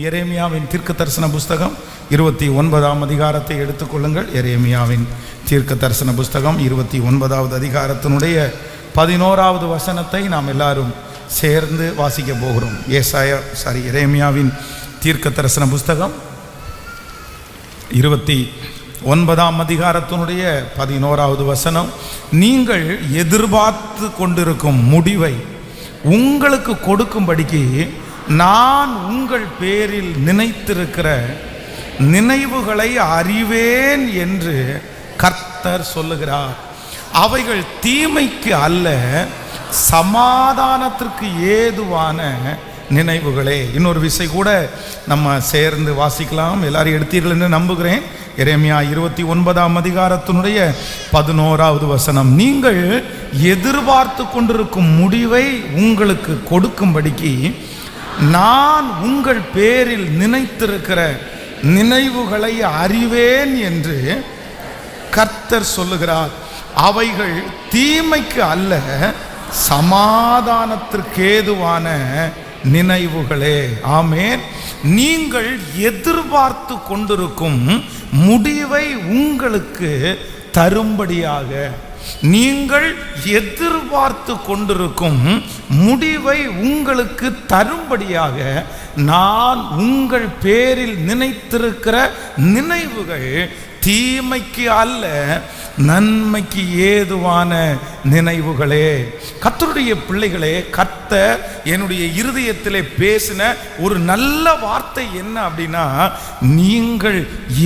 எரேமியாவின் தீர்க்க தரிசன புஸ்தகம் 29ஆம் அதிகாரத்தை எடுத்துக்கொள்ளுங்கள். எரேமியாவின் தீர்க்க தரிசன புஸ்தகம் 29வது அதிகாரத்தினுடைய 11வது வசனத்தை நாம் எல்லாரும் சேர்ந்து வாசிக்க போகிறோம். எரேமியாவின் தீர்க்க தரிசன புஸ்தகம் 29ஆம் அதிகாரத்தினுடைய 11வது வசனம். நீங்கள் எதிர்பார்த்து கொண்டிருக்கும் முடிவை உங்களுக்கு கொடுக்கும்படிக்கு நான் உங்கள் பேரில் நினைத்திருக்கிற நினைவுகளை அறிவேன் என்று கர்த்தர் சொல்லுகிறார். அவைகள் தீமைக்கு அல்ல, சமாதானத்திற்கு ஏதுவான நினைவுகளே. இன்னொரு விசை கூட நம்ம சேர்ந்து வாசிக்கலாம். எல்லாரும் எடுத்தீர்கள் என்று நம்புகிறேன். எரேமியா 29ஆம் அதிகாரத்தினுடைய 11வது வசனம். நீங்கள் எதிர்பார்த்து கொண்டிருக்கும் முடிவை உங்களுக்கு கொடுக்கும்படிக்கு நான் உங்கள் பேரில் நினைத்திருக்கிற நினைவுகளை அறிவேன் என்று கர்த்தர் சொல்லுகிறார். அவைகள் தீமைக்கு அல்ல, சமாதானத்திற்கேதுவான நினைவுகளே. ஆமென். நீங்கள் எதிர்பார்த்து கொண்டிருக்கும் முடிவை உங்களுக்கு தரும்படியாக, நீங்கள் எதிர்பார்த்து கொண்டிருக்கும் முடிவை உங்களுக்கு தரும்படியாக நான் உங்கள் பேரில் நினைத்திருக்கிற நினைவுகள் தீமைக்கு அல்ல, நன்மைக்கு ஏதுவான நினைவுகளே. கர்த்தருடைய பிள்ளைகளே, கர்த்தர் என்னுடைய இருதயத்திலே பேசின ஒரு நல்ல வார்த்தை என்ன அப்படின்னா, நீங்கள்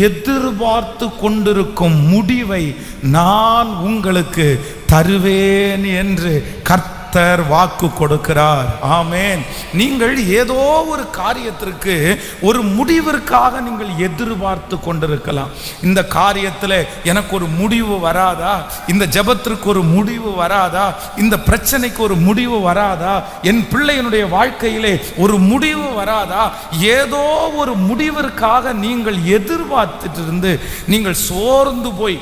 எதிர்பார்த்து கொண்டிருக்கும் முடிவை நான் உங்களுக்கு தருவேன் என்று கர்த்தர் வாக்கு கொடுக்கிறார். ஆமென். நீங்கள் ஏதோ ஒரு காரியத்திற்கு ஒரு முடிவிற்காக நீங்கள் எதிர்பார்த்து கொண்டிருக்கலாம். இந்த காரியத்தில் எனக்கு ஒரு முடிவு வராதா, இந்த ஜெபத்திற்கு ஒரு முடிவு வராதா, இந்த பிரச்சனைக்கு ஒரு முடிவு வராதா, என் பிள்ளையினுடைய வாழ்க்கையிலே ஒரு முடிவு வராதா, ஏதோ ஒரு முடிவிற்காக நீங்கள் எதிர்பார்த்துட்டு இருந்து நீங்கள் சோர்ந்து போய்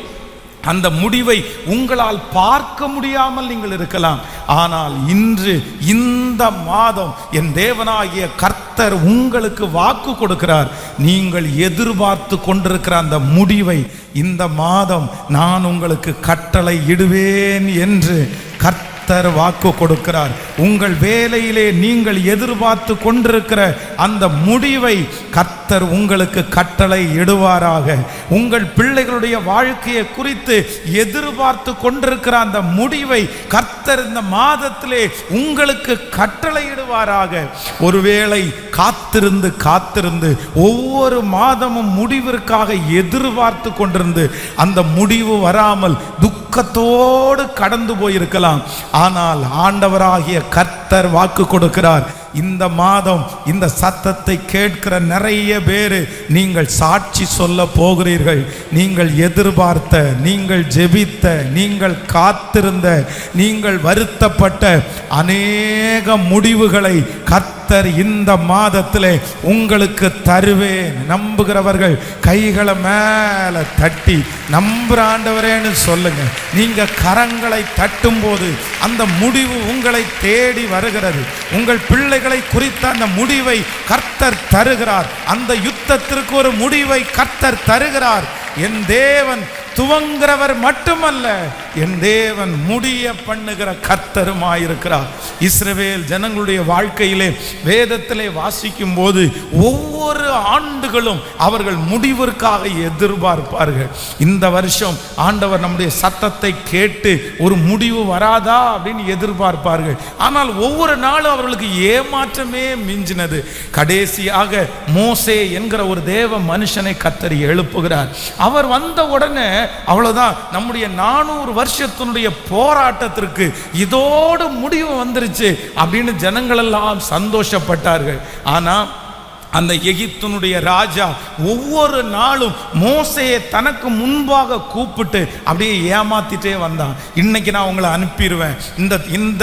அந்த முடிவை உங்களால் பார்க்க முடியாமல் நீங்கள் இருக்கலாம். ஆனால் இன்று இந்த மாதம் என் தேவனாகிய கர்த்தர் உங்களுக்கு வாக்கு கொடுக்கிறார். நீங்கள் எதிர்பார்த்து கொண்டிருக்கிற அந்த முடிவை இந்த மாதம் நான் உங்களுக்கு கட்டளை இடுவேன் என்று கர்த்தர் வாக்கு கொடுக்கிறார். உங்கள் வேலையிலே நீங்கள் எதிர்பார்த்து கொண்டிருக்கிற அந்த முடிவை கர்த்தர் உங்களுக்கு கட்டளை இடுவாராக. உங்கள் பிள்ளைகளுடைய வாழ்க்கையை குறித்து எதிர்பார்த்து கொண்டிருக்கிற அந்த முடிவை கர்த்தர் இந்த மாதத்திலே உங்களுக்கு கட்டளை இடுவாராக. ஒருவேளை காத்திருந்து காத்திருந்து ஒவ்வொரு மாதமும் முடிவிற்காக எதிர்பார்த்து கொண்டிருந்து அந்த முடிவு வராமல் துக்கத்தோடு கடந்து போயிருக்கலாம். ஆனால் ஆண்டவராகிய கர்த்தர் வாக்கு கொடுக்கிறார். இந்த மாதம் இந்த சத்தத்தை கேட்கிற நிறைய பேர் நீங்கள் சாட்சி சொல்ல போகிறீர்கள். நீங்கள் எதிர்பார்த்த, நீங்கள் ஜெபித்த, நீங்கள் காத்திருந்த, நீங்கள் வருத்தப்பட்ட அநேக முடிவுகளை கர்த்தர் இந்த மாதத்திலே உங்களுக்கு தருவேன். நம்புகிறவர்கள் கைகளை மேல தட்டி நம்புற ஆண்டவரேன்னு சொல்லுங்க. நீங்க கரங்களை தட்டும் போது அந்த முடிவு உங்களை தேடி வருகிறது. உங்கள் பிள்ளைகளை குறித்த அந்த முடிவை கர்த்தர் தருகிறார். அந்த யுத்தத்திற்கு ஒரு முடிவை கர்த்தர் தருகிறார். என் தேவன் துவங்குகிறவர் மட்டுமல்ல, என் தேவன் முடிய பண்ணுகிற கர்த்தருமாயிருக்கிறார். இஸ்ரவேல் ஜனங்களுடைய வாழ்க்கையிலே வேதத்திலே வாசிக்கும் போது ஒவ்வொரு ஆண்டுகளும் அவர்கள் முடிவிற்காக எதிர்பார்ப்பார்கள். இந்த வருஷம் ஆண்டவர் நம்முடைய சத்தத்தை கேட்டு ஒரு முடிவு வராதா அப்படின்னு எதிர்பார்ப்பார்கள். ஆனால் ஒவ்வொரு நாளும் அவர்களுக்கு ஏமாற்றமே மிஞ்சினது. கடைசியாக மோசே என்கிற ஒரு தேவ மனுஷனை கர்த்தர் எழுப்புகிறார். அவர் வந்த உடனே அவ்வளவுதான், நம்முடைய 400 வருஷத்தினுடைய போராட்டத்திற்கு இதோடு முடிவு வந்துருச்சு அப்படின்னு ஜனங்கள் எல்லாம் சந்தோஷப்பட்டார்கள். ஆனா அந்த எகிப்தினுடைய ராஜா ஒவ்வொரு நாளும் மோசேயை தனக்கு முன்பாக கூப்பிட்டு அப்படியே ஏமாத்திட்டே வந்தான். இன்னைக்கு நான் உங்களை அனுப்பிடுவேன், இந்த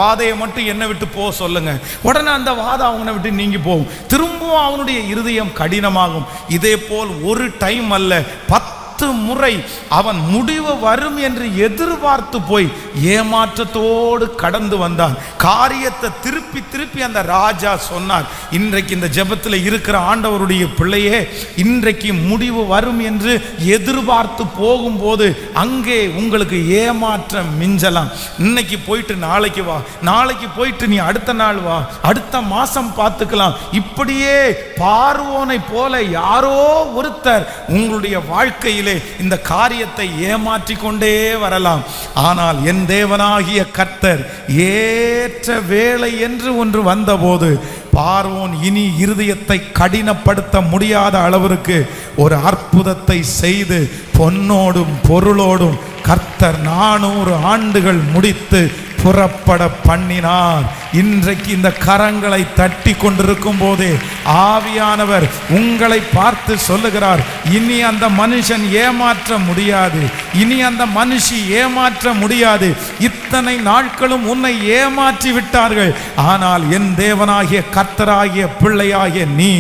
வாதையை மட்டும் என்னை விட்டு போக சொல்லுங்க. உடனே அந்த வாதை அவனை விட்டு நீங்கி போகும். திரும்பவும் அவனுடைய இருதயம் கடினமாகும். இதே போல் ஒரு டைம் அல்ல, 10 10 முறை அவன் முடிவு வரும் என்று எதிர்பார்த்து போய் ஏமாற்றத்தோடு கடந்து வந்தான். காரியத்தை திருப்பி திருப்பி அந்த ராஜா சொன்னார், இன்றைக்கு இந்த ஜெபத்தில் இருக்கிற ஆண்டவருடைய பிள்ளையே, இன்றைக்கு முடிவு வரும் என்று எதிர்பார்த்து போகும்போது அங்கே உங்களுக்கு ஏமாற்றம் மிஞ்சலாம். இன்னைக்கு போயிட்டு நாளைக்கு வா, நாளைக்கு போயிட்டு நீ அடுத்த நாள் வா, அடுத்த மாசம் பார்த்துக்கலாம். இப்படியே பார்வோனை போல யாரோ ஒருத்தர் உங்களுடைய வாழ்க்கையிலே இந்த காரியத்தை ஏமாற்றி கொண்டே வரலாம். ஆனால் என் தேவனாகிய கர்த்தர் ஏற்ற வேளை என்று ஒன்று வந்தபோது பார்வோன் இனி இருதயத்தை கடினப்படுத்த முடியாத அளவிற்கு ஒரு அற்புதத்தை செய்து பொன்னோடும் பொருளோடும் கர்த்தர் 400 ஆண்டுகள் முடித்து புறப்பட பண்ணினார். இன்றைக்கு இந்த கரங்களை தட்டி கொண்டிருக்கும் போதே ஆவியானவர் உங்களை பார்த்து சொல்லுகிறார், இனி அந்த மனுஷன் ஏமாற்ற முடியாது, இனி அந்த மனுஷி ஏமாற்ற முடியாது. இத்தனை நாட்களும் உன்னை ஏமாற்றி விட்டார்கள், ஆனால் என் தேவனாகிய கர்த்தராகிய பிள்ளையாகிய நீ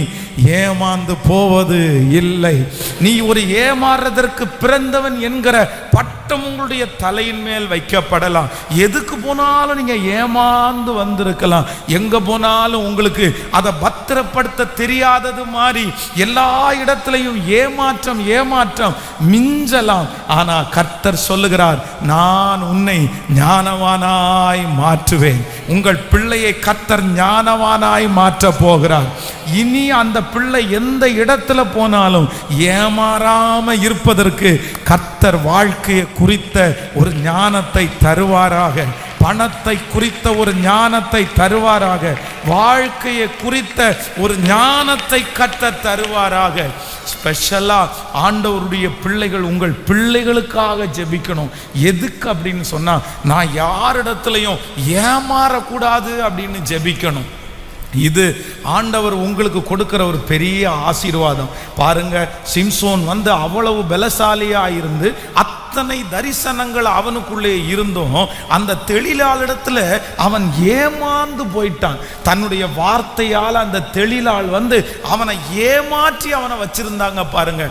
ஏமாந்து போவது இல்லை. நீ ஒரு ஏமாறுவதற்கு பிறந்தவன் என்கிற பட்டம் உங்களுடைய தலையின் மேல் வைக்கப்படலாம். எதுக்கு போனாலும் நீங்க ஏமாந்து வந்திருக்கலாம். எங்க போனாலும் உங்களுக்கு அதை பத்திரப்படுத்த தெரியாதது மாதிரி எல்லா இடத்திலையும் ஏமாற்றம் ஏமாற்றம் மிஞ்சலாம். ஆனா கர்த்தர் சொல்லுகிறார், நான் உன்னை ஞானவானாய் மாற்றுவேன். உங்கள் பிள்ளையை கர்த்தர் ஞானவானாய் மாற்ற போகிறார். இனி அந்த பிள்ளை எந்த இடத்துல போனாலும் ஏமாறாம இருப்பதற்கு கர்த்தர் வாழ்க்கையை குறித்த ஒரு ஞானத்தை தருவாராக. பணத்தை குறித்த ஒரு ஞானத்தை தருவாராக. வாழ்க்கையை குறித்த ஒரு ஞானத்தை கர்த்தர் தருவாராக. ஸ்பெஷலா ஆண்டவருடைய பிள்ளைகள் உங்கள் பிள்ளைகளுக்காக ஜெபிக்கணும். எதுக்கு அப்படின்னு சொன்னா, நான் யாரிடத்துலையும் ஏமாறக்கூடாது அப்படின்னு ஜெபிக்கணும். இது ஆண்டவர் உங்களுக்கு கொடுக்கிற ஒரு பெரிய ஆசீர்வாதம். பாருங்க, சிம்சோன் அவ்வளவு பலசாலியா இருந்து அத்தனை தரிசனங்கள் அவனுக்குள்ளே இருந்தும் அந்த தெளிலாளிடத்துல அவன் ஏமாந்து போயிட்டான். தன்னுடைய வார்த்தையால் அந்த தெளிலாள் அவனை ஏமாற்றி அவனை வச்சிருந்தாங்க. பாருங்க,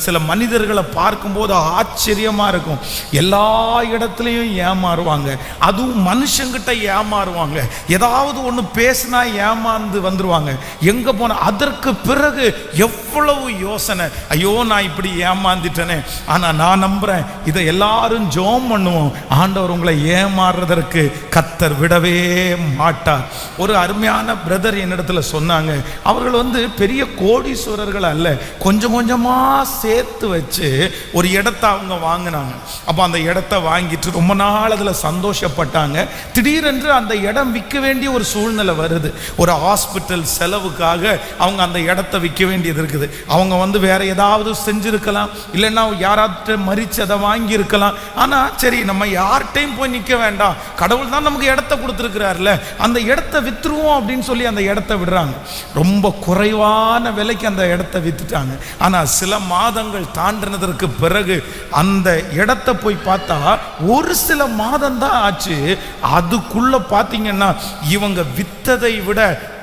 சில மனிதர்களை பார்க்கும்போது ஆச்சரியமா இருக்கும். எல்லா இடத்துலையும் ஏமாறுவாங்க, அதுவும் மனுஷங்கிட்ட ஏமாறுவாங்க. ஏதாவது ஒன்று பேசினா ஏமாந்து வந்துருவாங்க. எங்க போன அதற்கு பிறகு எவ்வளவு யோசனை, ஐயோ நான் இப்படி ஏமாந்துட்டேனே. ஆனா நான் நம்புறேன், இதை எல்லாரும் ஜெபம் பண்ணுவோம். ஆண்டவர் உங்களை ஏமாறுவதற்கு கர்த்தர் விடவே மாட்டார். ஒரு அருமையான பிரதர் என்னிடத்துல சொன்னாங்க, அவர்கள் பெரிய கோடீஸ்வரர்கள் அல்ல, கொஞ்சம் கொஞ்சமா சேர்த்து வச்சு ஒரு இடத்தை அவங்க வாங்கினாங்க. அப்ப அந்த இடத்தை வாங்கிட்டு ரொம்ப நாள் அதுல சந்தோஷப்பட்டாங்க. திடீரென்று அந்த இடம் விற்க வேண்டிய ஒரு சூழ்நிலை வருது. ஒரு ஹாஸ்பிட்டல் செலவுக்காக அவங்க அந்த இடத்தை விற்க வேண்டியது இருக்குது. அவங்க வேற ஏதாவது செஞ்சிருக்கலாம், இல்லைன்னா யாராவது மறிச்சு அதை வாங்கி இருக்கலாம். ஆனா சரி, நம்ம யார்கிட்டையும் போய் நிற்க வேண்டாம், கடவுள் தான் நமக்கு இடத்தை கொடுத்துருக்கிறார்ல, அந்த இடத்தை வித்துருவோம் அப்படின்னு சொல்லி அந்த இடத்தை விடுறாங்க. ரொம்ப குறைவான விலைக்கு அந்த இடத்தை வித்துட்டாங்க. ஆனா சில மாதங்கள் தாண்டினதற்கு பிறகு அந்த இடத்தை போய் பார்த்தா ஒரு சில மாதம் தான் ஆச்சு. அதுக்குள்ள பார்த்தீங்கன்னா இவங்க வித்ததை விட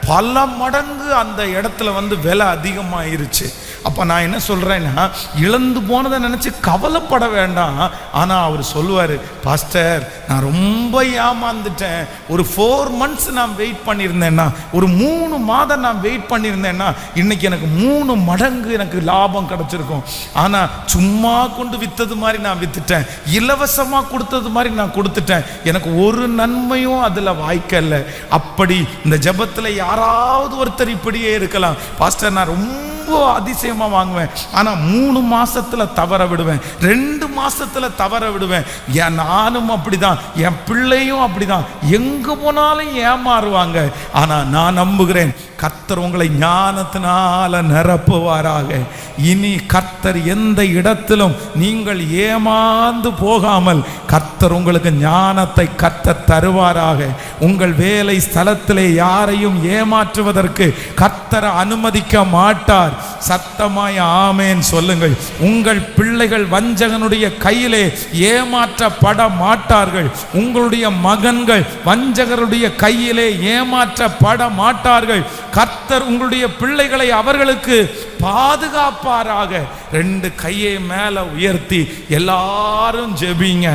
பல மடங்கு அந்த இடத்துல விலை அதிகமாயிருச்சு. அப்ப நான் என்ன சொல்றேன்னா, இழந்து போனதை நினைச்சு கவலைப்பட வேண்டாம். ஆனா அவர் சொல்லுவாரு, பாஸ்டர் நான் ரொம்ப ஏமாந்துட்டேன், ஒரு 4 months நான் வெயிட் பண்ணியிருந்தேன்னா, ஒரு 3 மாதம் நான் வெயிட் பண்ணியிருந்தேன்னா இன்னைக்கு எனக்கு 3 மடங்கு எனக்கு லாபம் கிடைச்சிருக்கும். ஆனா சும்மா கொண்டு வித்தது மாதிரி நான் வித்துட்டேன், இலவசமா கொடுத்தது மாதிரி நான் கொடுத்துட்டேன், எனக்கு ஒரு நன்மையும் அதுல வாய்க்கல. அப்படி இந்த ஜெபத்துல யாராவது ஒருத்தர் இப்படியே இருக்கலாம், பாஸ்டர் நான் ரொம்ப அதிசயமா வாங்குவேன், ஆனா 3 மாசத்துல தவற விடுவேன், 2 மாசத்துல தவற விடுவேன். நானும் அப்படிதான், என் பிள்ளையும் அப்படிதான், எங்க போனாலும் ஏமாறுவாங்க. ஆனா நான் நம்புகிறேன், கர்த்தர் உங்களை ஞானத்தினால நிரப்புவாராக. இனி கர்த்தர் எந்த இடத்திலும் நீங்கள் ஏமாந்து போகாமல் கர்த்தர் உங்களுக்கு ஞானத்தை கர்த்தர் தருவாராக. உங்கள் வேலை ஸ்தலத்திலே யாரையும் ஏமாற்றுவதற்கு கர்த்தர் அனுமதிக்க மாட்டார். சத்தமாய் ஆமென் சொல்லுங்கள். உங்கள் பிள்ளைகள் வஞ்சகனுடைய கையிலே ஏமாற்றப்பட மாட்டார்கள். உங்களுடைய மகன்கள் வஞ்சகருடைய கையிலே ஏமாற்றப்பட மாட்டார்கள். கர்த்தர் உங்களுடைய பிள்ளைகளை அவர்களுக்கு பாதுகாப்பாராக. 2 கையை மேல உயர்த்தி எல்லாரும் ஜெபிங்க.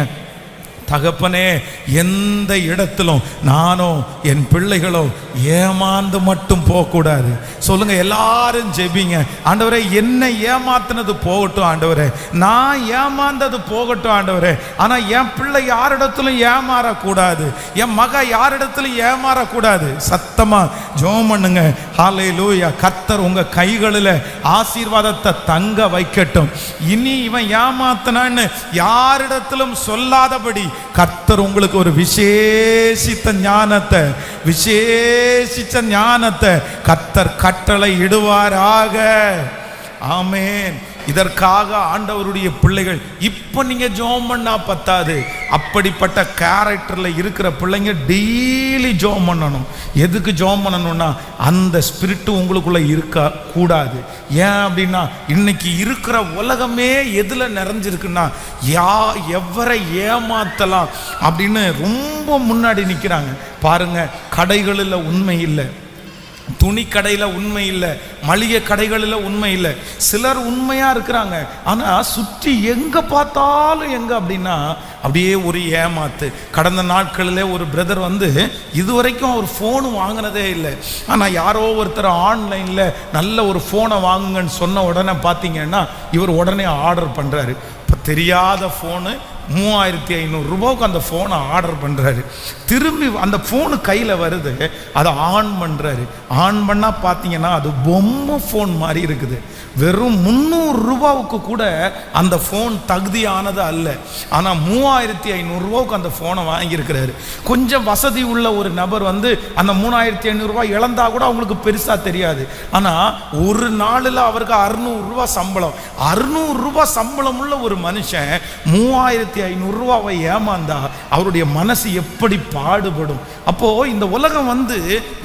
தகப்பனே, எந்த இடத்திலும் நானோ என் பிள்ளைகளோ ஏமாந்து மட்டும் போகக்கூடாது. சொல்லுங்க, எல்லாரும் ஜெபிங்க. ஆண்டவரே, என்னை ஏமாத்தினது போகட்டும் ஆண்டவரே, நான் ஏமாந்தது போகட்டும் ஆண்டவரே, ஆனா என் பிள்ளை யாரிடத்திலும் ஏமாறக்கூடாது, என் மக யாரிடத்திலும் ஏமாறக்கூடாது. சத்தமா ஜெபம் பண்ணுங்க. ஹல்லேலூயா. கர்த்தர் உங்க கைகளில் ஆசீர்வாதத்தை தங்க வைக்கட்டும். இனி இவன் ஏமாத்தினான்னு யாரிடத்திலும் சொல்லாதபடி கர்த்தர் உங்களுக்கு ஒரு விசேஷித்த ஞானத்தை கர்த்தர் கட்டளை இடுவாராக. ஆமென். இதற்காக ஆண்டவருடைய பிள்ளைகள் இப்ப நீங்க ஜெபம் பண்ணா பத்தாது. அப்படிப்பட்ட கேரக்டர்ல இருக்கிற பிள்ளைங்க டெய்லி ஜெபம் பண்ணணும். எதுக்கு ஜெபம் பண்ணணும்னா, அந்த ஸ்பிரிட் உங்களுக்குள்ள இருக்க கூடாது. ஏன் அப்படின்னா, இன்னைக்கு இருக்கிற உலகமே எதுல நிறைஞ்சிருக்குன்னா, எவரை ஏமாத்தலாம் அப்படின்னு ரொம்ப முன்னாடி நிற்கிறாங்க பாருங்க. கடைகளில் உண்மை இல்லை, துணி கடையில் உண்மை இல்லை, மளிகை கடைகளில் உண்மை இல்லை. சிலர் உண்மையாக இருக்கிறாங்க, ஆனால் சுற்றி எங்கே பார்த்தாலும் அப்படின்னா அப்படியே ஒரு ஏமாத்து. கடந்த நாட்களில் ஒரு பிரதர் இதுவரைக்கும் அவர் ஃபோனு வாங்கினதே இல்லை. ஆனால் யாரோ ஒருத்தர் ஆன்லைனில் நல்ல ஒரு ஃபோனை வாங்குங்கன்னு சொன்ன உடனே பார்த்தீங்கன்னா இவர் உடனே ஆர்டர் பண்ணுறாரு. இப்போ தெரியாத ஃபோனு 3500 ரூபாய்க்கு அந்த ஃபோனை ஆர்டர் பண்ணுறாரு. திரும்பி அந்த ஃபோனு கையில் வருது, அதை ஆன் பண்ணுறாரு. ஆன் பண்ணால் பார்த்தீங்கன்னா அது பொம்மை ஃபோன் மாதிரி இருக்குது. வெறும் 300 ரூபாவுக்கு கூட அந்த ஃபோன் தகுதியானது அல்ல. ஆனால் 3500 ரூபாவுக்கு அந்த ஃபோனை வாங்கியிருக்கிறாரு. கொஞ்சம் வசதி உள்ள ஒரு நபர் அந்த 3500 ரூபாய் இழந்தா கூட அவங்களுக்கு பெருசாக தெரியாது. ஆனால் ஒரு நாளில் அவருக்கு 600 ரூபா சம்பளம். 600 ரூபாய் சம்பளம் உள்ள ஒரு மனுஷன் 3500 ரூபாவை ஏமாந்தா அவருடைய மனசு எப்படி பாடுபடும்? அப்போ இந்த உலகம்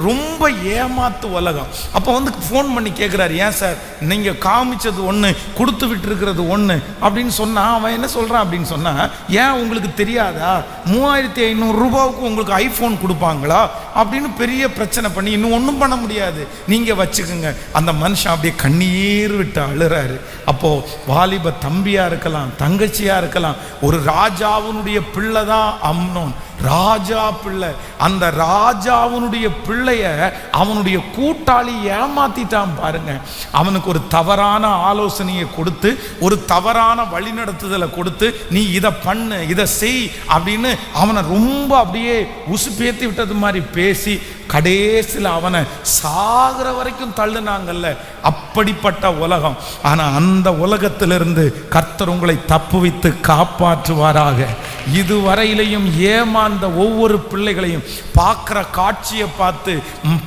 ரொம்ப ஏமாத்து உலகம். அப்போ ஃபோன் பண்ணி கேட்குறாரு, ஏன் சார் நீங்கள் காமிச்சது ஒன்று கொடுத்து விட்டு இருக்கிறது ஒன்று அப்படின்னு சொன்னா, அவன் என்ன சொல்றான் அப்படின்னு சொன்னா, ஏன் உங்களுக்கு தெரியாதா 3500 ரூபாவுக்கு உங்களுக்கு ஐபோன் கொடுப்பாங்களா அப்படின்னு பெரிய பிரச்சனை பண்ணி, இன்னும் ஒன்றும் பண்ண முடியாது, நீங்க வச்சுக்கோங்க. அந்த மனுஷன் அப்படியே கண்ணீர் விட்டு அழுறாரு. அப்போ வாலிப தம்பியா இருக்கலாம், தங்கச்சியா இருக்கலாம், ஒரு ராஜாவுனுடைய பிள்ளை தான் அம்னோன், ராஜா பிள்ளை. அந்த ராஜாவுனுடைய பிள்ளைய அவனுடைய கூட்டாளி ஏமாத்திட்டான் பாருங்க. அவனுக்கு ஒரு தவறான ஆலோசனையை கொடுத்து, ஒரு தவறான வழிநடத்துதலை கொடுத்து, நீ இதை பண்ணு, இதை செய் அப்படின்னு அவனை ரொம்ப அப்படியே உசுப்பேத்தி விட்டது மாதிரி பேசி கடைசியில் அவனை சாகிற வரைக்கும் தள்ளுனாங்கல்ல. அப்படிப்பட்ட உலகம். ஆனா அந்த உலகத்திலிருந்து கர்த்தர் உங்களை தப்புவித்து காப்பாற்றுவாராக. இதுவரையிலையும் ஏமாந்த ஒவ்வொரு பிள்ளைகளையும் பார்க்கிற காட்சியை பார்த்து,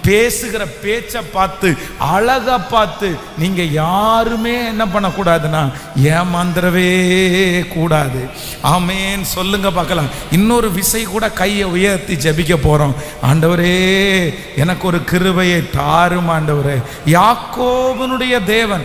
பேசுகிற பேச்சை பார்த்து, அழகை பார்த்து நீங்க யாருமே என்ன பண்ணக்கூடாதுன்னா ஏமாந்துடவே கூடாது. ஆமேன் சொல்லுங்க பார்க்கலாம். இன்னொரு விசை கூட கையை உயர்த்தி ஜெபிக்க போறோம். ஆண்டவரே, எனக்கு ஒரு கிருபையை தாரும் ஆண்டவரே. யாக்கோபனுடைய தேவன்,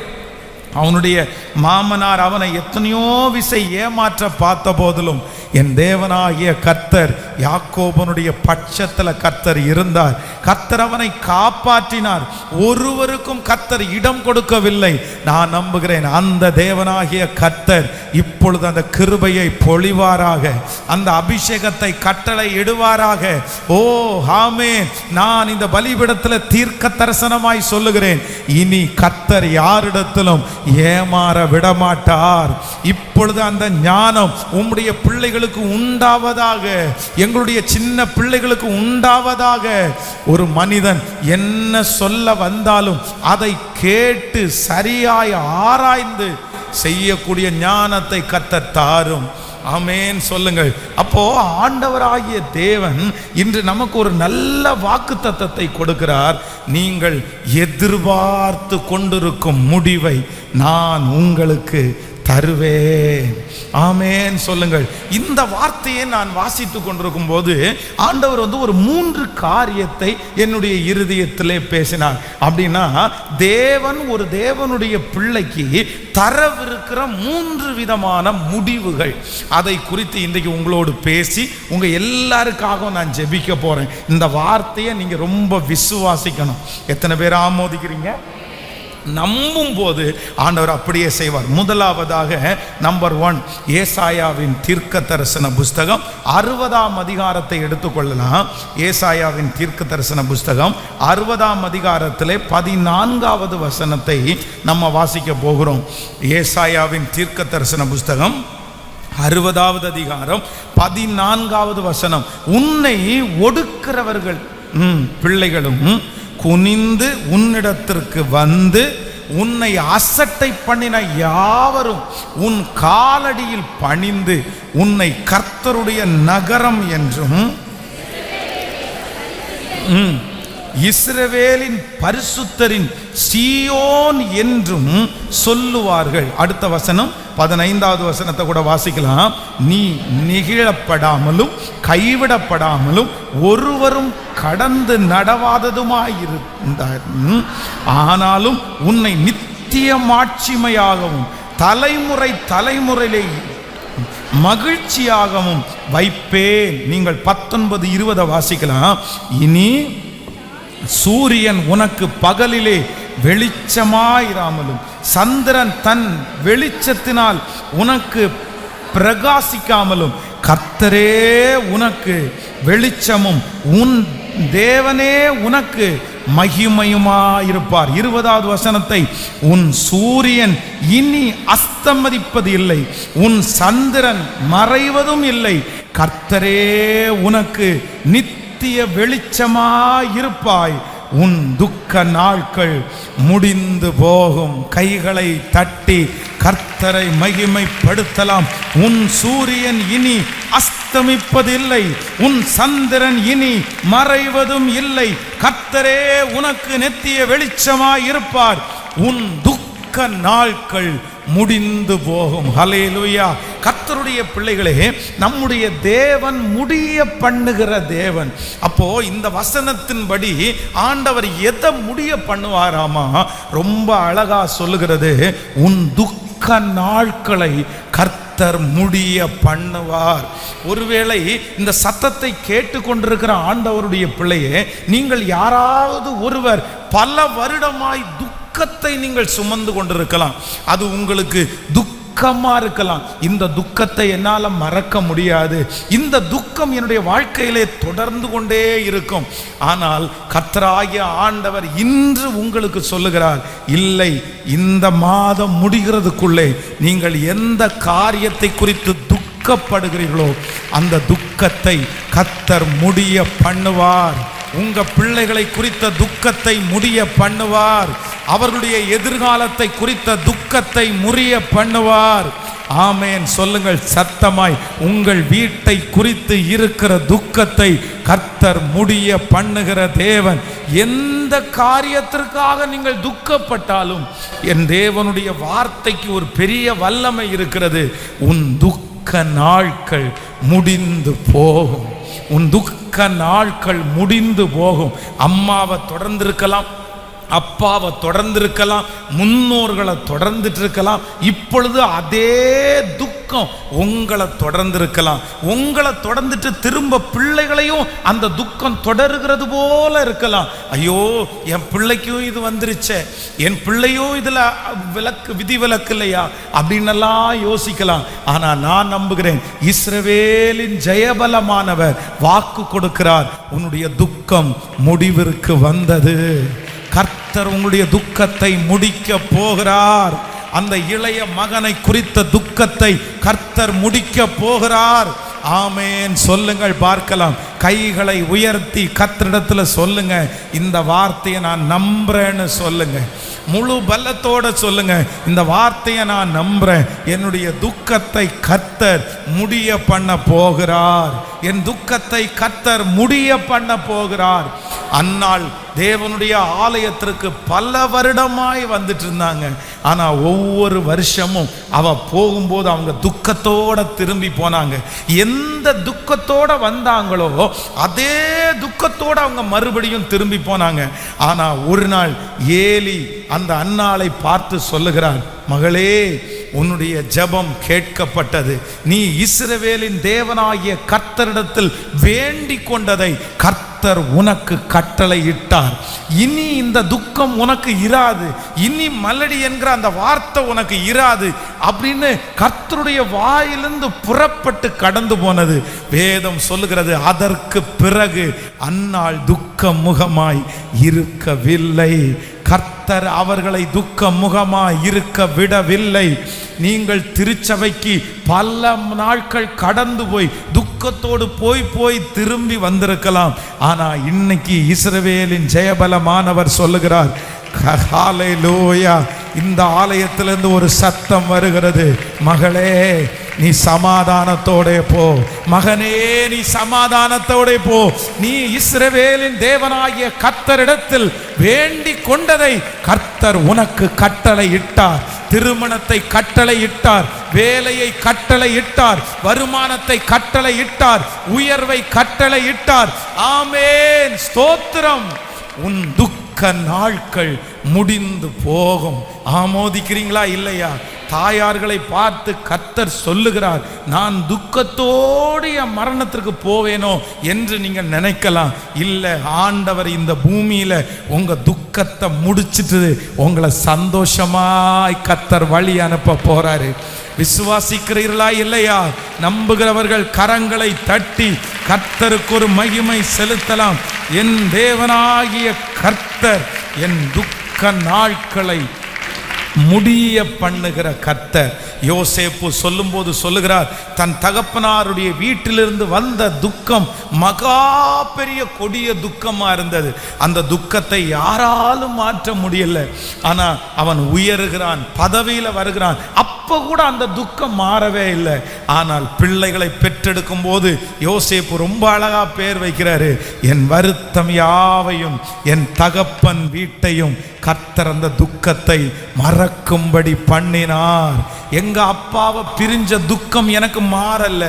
அவனுடைய மாமனார் அவனை எத்தனையோ விசை ஏமாற்ற பார்த்த போதிலும் என் தேவனாகிய கர்த்தர் யாக்கோபனுடைய பட்சத்தில் கர்த்தர் இருந்தார். கர்த்தர் அவனை காப்பாற்றினார். ஒருவருக்கும் கர்த்தர் இடம் கொடுக்கவில்லை. நான் நம்புகிறேன் அந்த தேவனாகிய கர்த்தர் இப்பொழுது அந்த கிருபையை பொழிவாராக, அந்த அபிஷேகத்தை கட்டளை இடுவாராக. ஓ ஆமென். நான் இந்த பலிபீடத்தில் தீர்க்க தரிசனமாய் சொல்லுகிறேன், இனி கர்த்தர் யாரிடத்திலும் ஏமாற விடமாட்டார். இப்பொழுது அந்த ஞானம் உம்முடைய பிள்ளைகளுக்கு உண்டாவதாக, எங்களுடைய சின்ன பிள்ளைகளுக்கு உண்டாவதாக. ஒரு மனிதன் என்ன சொல்ல வந்தாலும் அதை கேட்டு சரியாய் ஆராய்ந்து செய்யக்கூடிய ஞானத்தை கர்த்தர் தாரும். ஆமென் சொல்லுங்கள். அப்போ ஆண்டவராகிய தேவன் இன்று நமக்கு ஒரு நல்ல வாக்குத்தத்தத்தை கொடுக்கிறார். நீங்கள் எதிர்பார்த்து கொண்டிருக்கும் முடிவை நான் உங்களுக்கு தருவேன். ஆமென் சொல்லுங்கள். இந்த வார்த்தையை நான் வாசித்து கொண்டிருக்கும் போது ஆண்டவர் ஒரு 3 காரியத்தை என்னுடைய இருதயத்திலே பேசினார். அப்படின்னா தேவன் ஒரு தேவனுடைய பிள்ளைக்கு தரவிருக்கிற 3 விதமான முடிவுகள், அதை குறித்து இன்றைக்கு உங்களோடு பேசி உங்க எல்லாருக்காகவும் நான் ஜெபிக்க போறேன். இந்த வார்த்தையை நீங்க ரொம்ப விசுவாசிக்கணும். எத்தனை பேர் ஆமோதிக்கிறீங்க? நம்பும் போது ஆண்டவர் அப்படியே செய்வார். முதலாவதாக நம்பர் 1 ஏசாயாவின் தீர்க்க தரிசன புஸ்தகம் 60ஆம் அதிகாரத்தை எடுத்துக்கொள்ளலாம். ஏசாயாவின் தீர்க்க தரிசன புஸ்தகம் 60ஆம் அதிகாரத்திலே 14வது வசனத்தை நம்ம வாசிக்க போகிறோம். ஏசாயாவின் தீர்க்க தரிசன புஸ்தகம் 60வது அதிகாரம் 14வது வசனம். உன்னை ஒடுக்கிறவர்கள் பிள்ளைகளும் குனிந்து உன்னிடத்திற்கு வந்து உன்னை அசட்டை பண்ணின யாவரும் உன் காலடியில் பணிந்து உன்னை கர்த்தருடைய நகரம் என்றும் இஸ்ரவேலின் பரிசுத்தரின் சீயோன் என்றும் சொல்லுவார்கள். அடுத்த வசனம் 15வது வசனத்தை கூட வாசிக்கலாம். நீ நெகிழப்படாமலும் கைவிடப்படாமலும் ஒருவரும் கடந்து நடவாததுமாயிருந்தார். ஆனாலும் உன்னை நித்திய மாட்சிமையாகவும் தலைமுறை தலைமுறையிலே மகிழ்ச்சியாகவும் வைப்பேன். நீங்கள் 19-20 வாசிக்கலாம். இனி சூரியன் உனக்கு பகலிலே வெளிச்சமாயிராமலும் சந்திரன் தன் வெளிச்சத்தினால் உனக்கு பிரகாசிக்காமலும் கர்த்தரே உனக்கு வெளிச்சமும் உன் தேவனே உனக்கு மகிமையுமாயிருப்பார். 20வது வசனத்தை, உன் சூரியன் இனி அஸ்தமதிப்பது இல்லை, உன் சந்திரன் மறைவதும் இல்லை, கர்த்தரே உனக்கு நித்திய வெளிச்சமாயிருப்பாய். உன் துக்க நாட்கள் முடிந்து போகும். கைகளை தட்டி கர்த்தரை மகிமைப்படுத்தலாம். உன் சூரியன் இனி அஸ்தமிப்பதில்லை, உன் சந்திரன் இனி மறைவதும் இல்லை, கர்த்தரே உனக்கு நித்திய வெளிச்சமாயிருப்பார். உன் துக்க நாட்கள் முடிந்து போகும். ஹல்லேலூயா. கர்த்தருடைய பிள்ளைகளே, நம்முடைய தேவன் முடிய பண்ணுகிற தேவன். அப்போ இந்த வசனத்தின்படி ஆண்டவர் எதை முடிய பண்ணுவாராமா? ரொம்ப அழகா சொல்லுகிறது, உன் துக்க நாட்களை கர்த்தர் முடிய பண்ணுவார். ஒருவேளை இந்த சத்தத்தை கேட்டுக்கொண்டிருக்கிற ஆண்டவருடைய பிள்ளையே, நீங்கள் யாராவது ஒருவர் பல வருடமாய் துக்கத்தை நீங்கள் சுமந்து கொண்டிருக்கலாம். அது உங்களுக்கு துக்கமா இருக்கலாம். இந்த துக்கத்தை என்னால் மறக்க முடியாது, இந்த துக்கம் என்னுடைய வாழ்க்கையிலே தொடர்ந்து கொண்டே இருக்கும். ஆனால் கர்த்தராகிய ஆண்டவர் இன்று உங்களுக்கு சொல்லுகிறார், இல்லை, இந்த மாதம் முடிகிறதுக்குள்ளே நீங்கள் எந்த காரியத்தை குறித்து துக்கப்படுகிறீர்களோ அந்த துக்கத்தை கர்த்தர் முடிய பண்ணுவார். உங்க பிள்ளைகளை குறித்த துக்கத்தை முடிய பண்ணுவார். அவர்களுடைய எதிர்காலத்தை குறித்த துக்கத்தை முறிய பண்ணுவார். ஆமேன் சொல்லுங்கள் சத்தமாய். உங்கள் வீட்டை குறித்து இருக்கிற துக்கத்தை கர்த்தர் முடிய பண்ணுகிற தேவன். எந்த காரியத்திற்காக நீங்கள் துக்கப்பட்டாலும் என் தேவனுடைய வார்த்தைக்கு ஒரு பெரிய வல்லமை இருக்கிறது. உன் துக்க நாட்கள் முடிந்து போகும். உன் துக்க நாட்கள் முடிந்து போகும். அம்மாவை தொடர்ந்து இருக்கலாம், அப்பாவை தொடர்ந்து இருக்கலாம், முன்னோர்களை தொடர்ந்துட்டு இருக்கலாம். இப்பொழுது அதே துக்கம் உங்களை தொடர்ந்து இருக்கலாம். உங்களை தொடர்ந்துட்டு திரும்ப பிள்ளைகளையும் அந்த துக்கம் தொடருகிறது போல இருக்கலாம். ஐயோ, என் பிள்ளைக்கும் இது வந்துருச்சே, என் பிள்ளையும் இதுல விதி விலக்கு இல்லையா அப்படின்னெல்லாம் யோசிக்கலாம். ஆனா நான் நம்புகிறேன், இஸ்ரவேலின் ஜெயபலமானவர் வாக்கு கொடுக்கிறார், உன்னுடைய துக்கம் முடிவிற்கு வந்தது. கர்த்தர் உங்களுடைய துக்கத்தை முடிக்க போகிறார். அந்த இளைய மகனை குறித்த துக்கத்தை கர்த்தர் முடிக்க போகிறார். ஆமேன் சொல்லுங்கள் பார்க்கலாம். கைகளை உயர்த்தி கர்த்தரிடத்துல சொல்லுங்க, இந்த வார்த்தையை நான் நம்புறேன்னு சொல்லுங்க. முழு பலத்தோட சொல்லுங்க, இந்த வார்த்தையை நான் நம்புறேன். என்னுடைய துக்கத்தை கர்த்தர் முடிய பண்ண போகிறார். என் துக்கத்தை கர்த்தர் முடிய பண்ண போகிறார். அந்நாள் தேவனுடைய ஆலயத்திற்கு பல வருடமாய் வந்துட்டு இருந்தாங்க. ஆனா ஒவ்வொரு வருஷமும் அவ போகும்போது அவங்க துக்கத்தோட திரும்பி போனாங்க. எந்த துக்கத்தோட வந்தாங்களோ அதே துக்கத்தோட அவங்க மறுபடியும் திரும்பி போனாங்க. ஆனா ஒரு நாள் ஏலி அந்த அன்னாளை பார்த்து சொல்லுகிறார், மகளே, உன்னுடைய ஜெபம் கேட்கப்பட்டது. நீ இஸ்ரவேலின் தேவனாகிய கர்த்தரிடத்தில் வேண்டிக் கொண்டதை கர்த்தர் கர்த்தர் உனக்கு கட்டளை இட்டார். இனி இந்த துக்கம் உனக்கு இராது, இனி மலடி என்கிற அந்த வார்த்தை உனக்கு இராது அப்படின்னு கர்த்தருடைய வாயிலிருந்து புறப்பட்டு கடந்து போனது. வேதம் சொல்லுகிறது, அதற்கு பிறகு அந்நாள் துக்க முகமாய் இருக்கவில்லை. கர்த்தர் அவர்களை துக்க முகமாய் இருக்க விடவில்லை. நீங்கள் திருச்சபைக்கு பல நாட்கள் கடந்து போய் துக்கத்தோடு போய் திரும்பி வந்திருக்கலாம். ஆனா இன்னைக்கு இஸ்ரவேலின் ஜெயபலமானவர் சொல்லுகிறார், ஹல்லேலூயா, இந்த ஆலயத்திலிருந்து ஒரு சத்தம் வருகிறது, மகளே நீ சமாதானத்தோட போ, மகனே நீ சமாதானத்தோட போ. நீ இஸ்ரவேலின் தேவனாகிய கர்த்தரிடத்தில் வேண்டிக் கொண்டதை கர்த்தர் உனக்கு கட்டளை இட்டார். திருமணத்தை கட்டளை இட்டார், வேலையை கட்டளை இட்டார், வருமானத்தை கட்டளை இட்டார், உயர்வை கட்டளை இட்டார். ஆமென், ஸ்தோத்திரம். உன் துக்க நாட்கள் முடிந்து போகும். ஆமோதிக்கிறீங்களா இல்லையா? தாயார்களை பார்த்து கர்த்தர் சொல்லுகிறார், நான் துக்கத்தோடு என் மரணத்திற்கு போவேனோ என்று நீங்க நினைக்கலாம். இல்லை, ஆண்டவர் இந்த பூமியில உங்க துக்கத்தை முடிச்சிட்டு உங்களை சந்தோஷமாய் கர்த்தர் வழி அனுப்ப போறாரு. விசுவாசிக்கிறீர்களா இல்லையா? நம்புகிறவர்கள் கரங்களை தட்டி கர்த்தருக்கு ஒரு மகிமை செலுத்தலாம். என் தேவனாகிய கர்த்தர் என் துக்க நாட்களை முடிய பண்ணுகிற கர்த்தர். யோசேப்பு சொல்லும்போது சொல்லுகிறார், தன் தகப்பனாருடைய வீட்டிலிருந்து வந்த துக்கம் மகா பெரிய கொடிய துக்கமா இருந்தது. அந்த துக்கத்தை யாராலும் மாற்ற முடியல. ஆனா அவன் உயர்கிறான், பதவியில வருகிறான். அப்ப கூட அந்த துக்கம் மாறவே இல்லை. ஆனால் பிள்ளைகளை பெற்றெடுக்கும் போது யோசேப்பு ரொம்ப அழகா பேர் வைக்கிறாரு, என் வருத்தம் யாவையும் என் தகப்பன் வீட்டையும் கர்த்தர் அந்த துக்கத்தை மறக்கும்படி பண்ணினார். எங்க அப்பாவை பிரிஞ்ச துக்கம் எனக்கு மாறல்ல,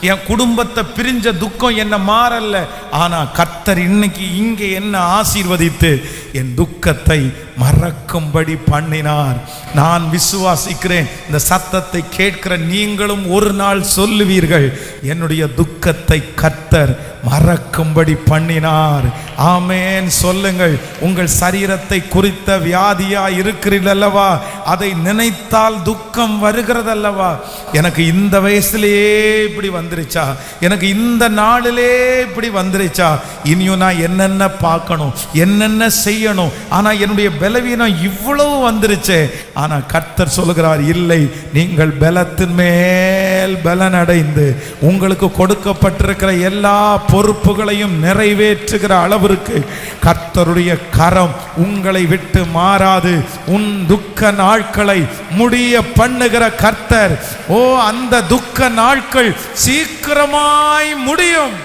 என் குடும்பத்தை பிரிஞ்ச துக்கம் என்ன மாறல்ல. ஆனா கர்த்தர் இன்னைக்கு இங்கே என்ன ஆசீர்வதித்து என் துக்கத்தை மறக்கும்படி பண்ணினார். நான் விசுவாசிக்கிறேன், இந்த சத்தத்தை கேட்கிற நீங்களும் ஒரு நாள் சொல்லுவீர்கள், என்னுடைய துக்கத்தை கர்த்தர் மறக்கும்படி பண்ணினார். ஆமென் சொல்லுங்கள். உங்கள் சரீரத்தை குறித்த வியாதியா இருக்கிறீர்கள் அல்லவா, அதை நினைத்தால் துக்கம் வருகிறதல்லவா. எனக்கு இந்த வயசுலேயே இப்படி வந்துருச்சா, எனக்கு இந்த நாளிலே இப்படி வந்துருச்சா, இனியும் நான் என்னென்ன பார்க்கணும், என்னென்ன செய்யணும், ஆனா என்னுடைய பலவீனம் இவ்வளவு வந்துருச்சே. ஆனா கர்த்தர் சொல்லுகிறார், இல்லை, நீங்கள் பலத்தின் மேல் பலன் அடைந்து உங்களுக்கு கொடுக்கப்பட்டிருக்கிற எல்லா பொறுப்புகளையும் நிறைவேற்றுகிற அளவிற்கு கர்த்தருடைய கரம் உங்களை விட்டு மாறாது. உன் துக்க நாட்களை முடிய பண்ணுகிற கர்த்தர், ஓ அந்த துக்க நாட்கள் சீக்கிரமாய் முடியும்.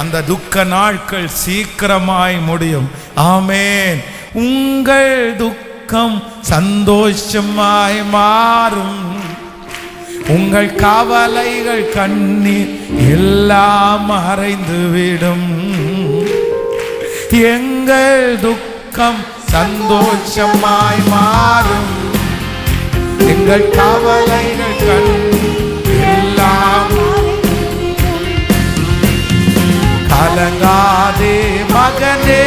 அந்த துக்க நாட்கள் சீக்கிரமாய் முடியும். ஆமென். உங்கள் துக்கம் சந்தோஷமாய் மாறும், உங்கள் கவலைகள் கண்ணீர் எல்லாம் மறைந்துவிடும். எங்கள் துக்கம் சந்தோஷமாய் மாறும், எங்கள் கவலைகள் கண்ணீர் எல்லாம். கலங்காதே மகனே,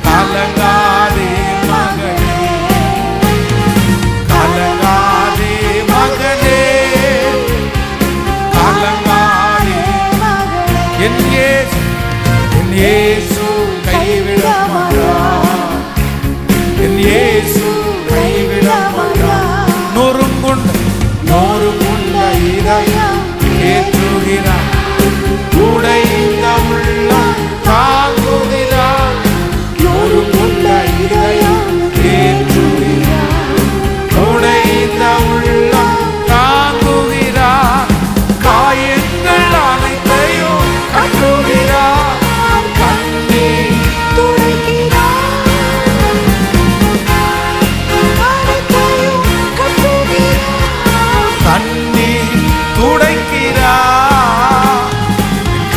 கலங்காதே மகனே, கலங்காதே மகனே, கலங்காதே. என் இயேசு கைவிட மாட்டார், என் இயேசு கைவிட மாட்டார். நொறுங்குண்ட இதயம் ஏற்றுகிறார், உடைந்த உள்ளம் தாங்குகிறார். நொறுங்குண்ட இதயம் ஏற்றுகிறார், உடைந்த உள்ளம் தாங்குகிறார். காயங்கள் அனைத்தையும் கட்டுகிறார், கண்ணீர் துடைக்கிறார். கண்ணீர் துடைக்கிறார்,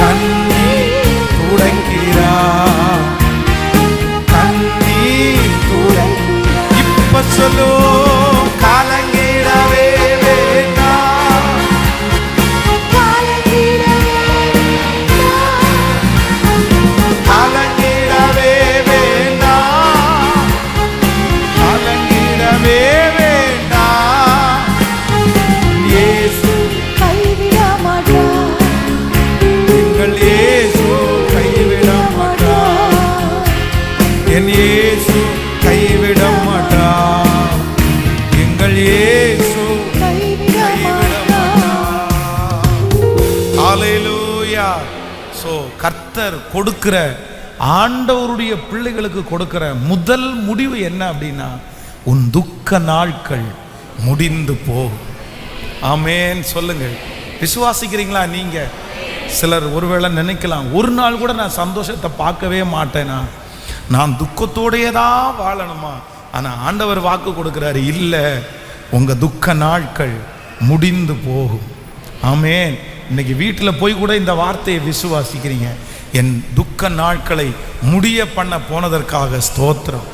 கண்ணீர் துடைக்கிறார், கண்ணீர் துடைக்கிறார். இப்ப சொல்லு, கலங்கிடவே வேண்டாம், கர்த்தர் கொடுக்கிற, ஆண்டவருடைய பிள்ளைகளுக்கு கொடுக்கிற முதல் முடிவு என்ன அப்படின்னா, உன் துக்க நாட்கள் முடிந்து போகும். ஆமேன் சொல்லுங்கள். விசுவாசிக்கிறீங்களா? நீங்க சிலர் ஒருவேளை நினைக்கலாம், ஒரு நாள் கூட நான் சந்தோஷத்தை பார்க்கவே மாட்டேனா, நான் துக்கத்தோடையே தான் வாழணுமா? ஆனால் ஆண்டவர் வாக்கு கொடுக்குறாரு, இல்லை, உங்கள் துக்க நாட்கள் முடிந்து போகும். ஆமேன். இன்னைக்கு வீட்டில் போய் கூட இந்த வார்த்தையை விசுவாசிக்கிறீங்க. என் துக்க நாட்களை முடிய பண்ண போனதற்காக ஸ்தோத்திரம்.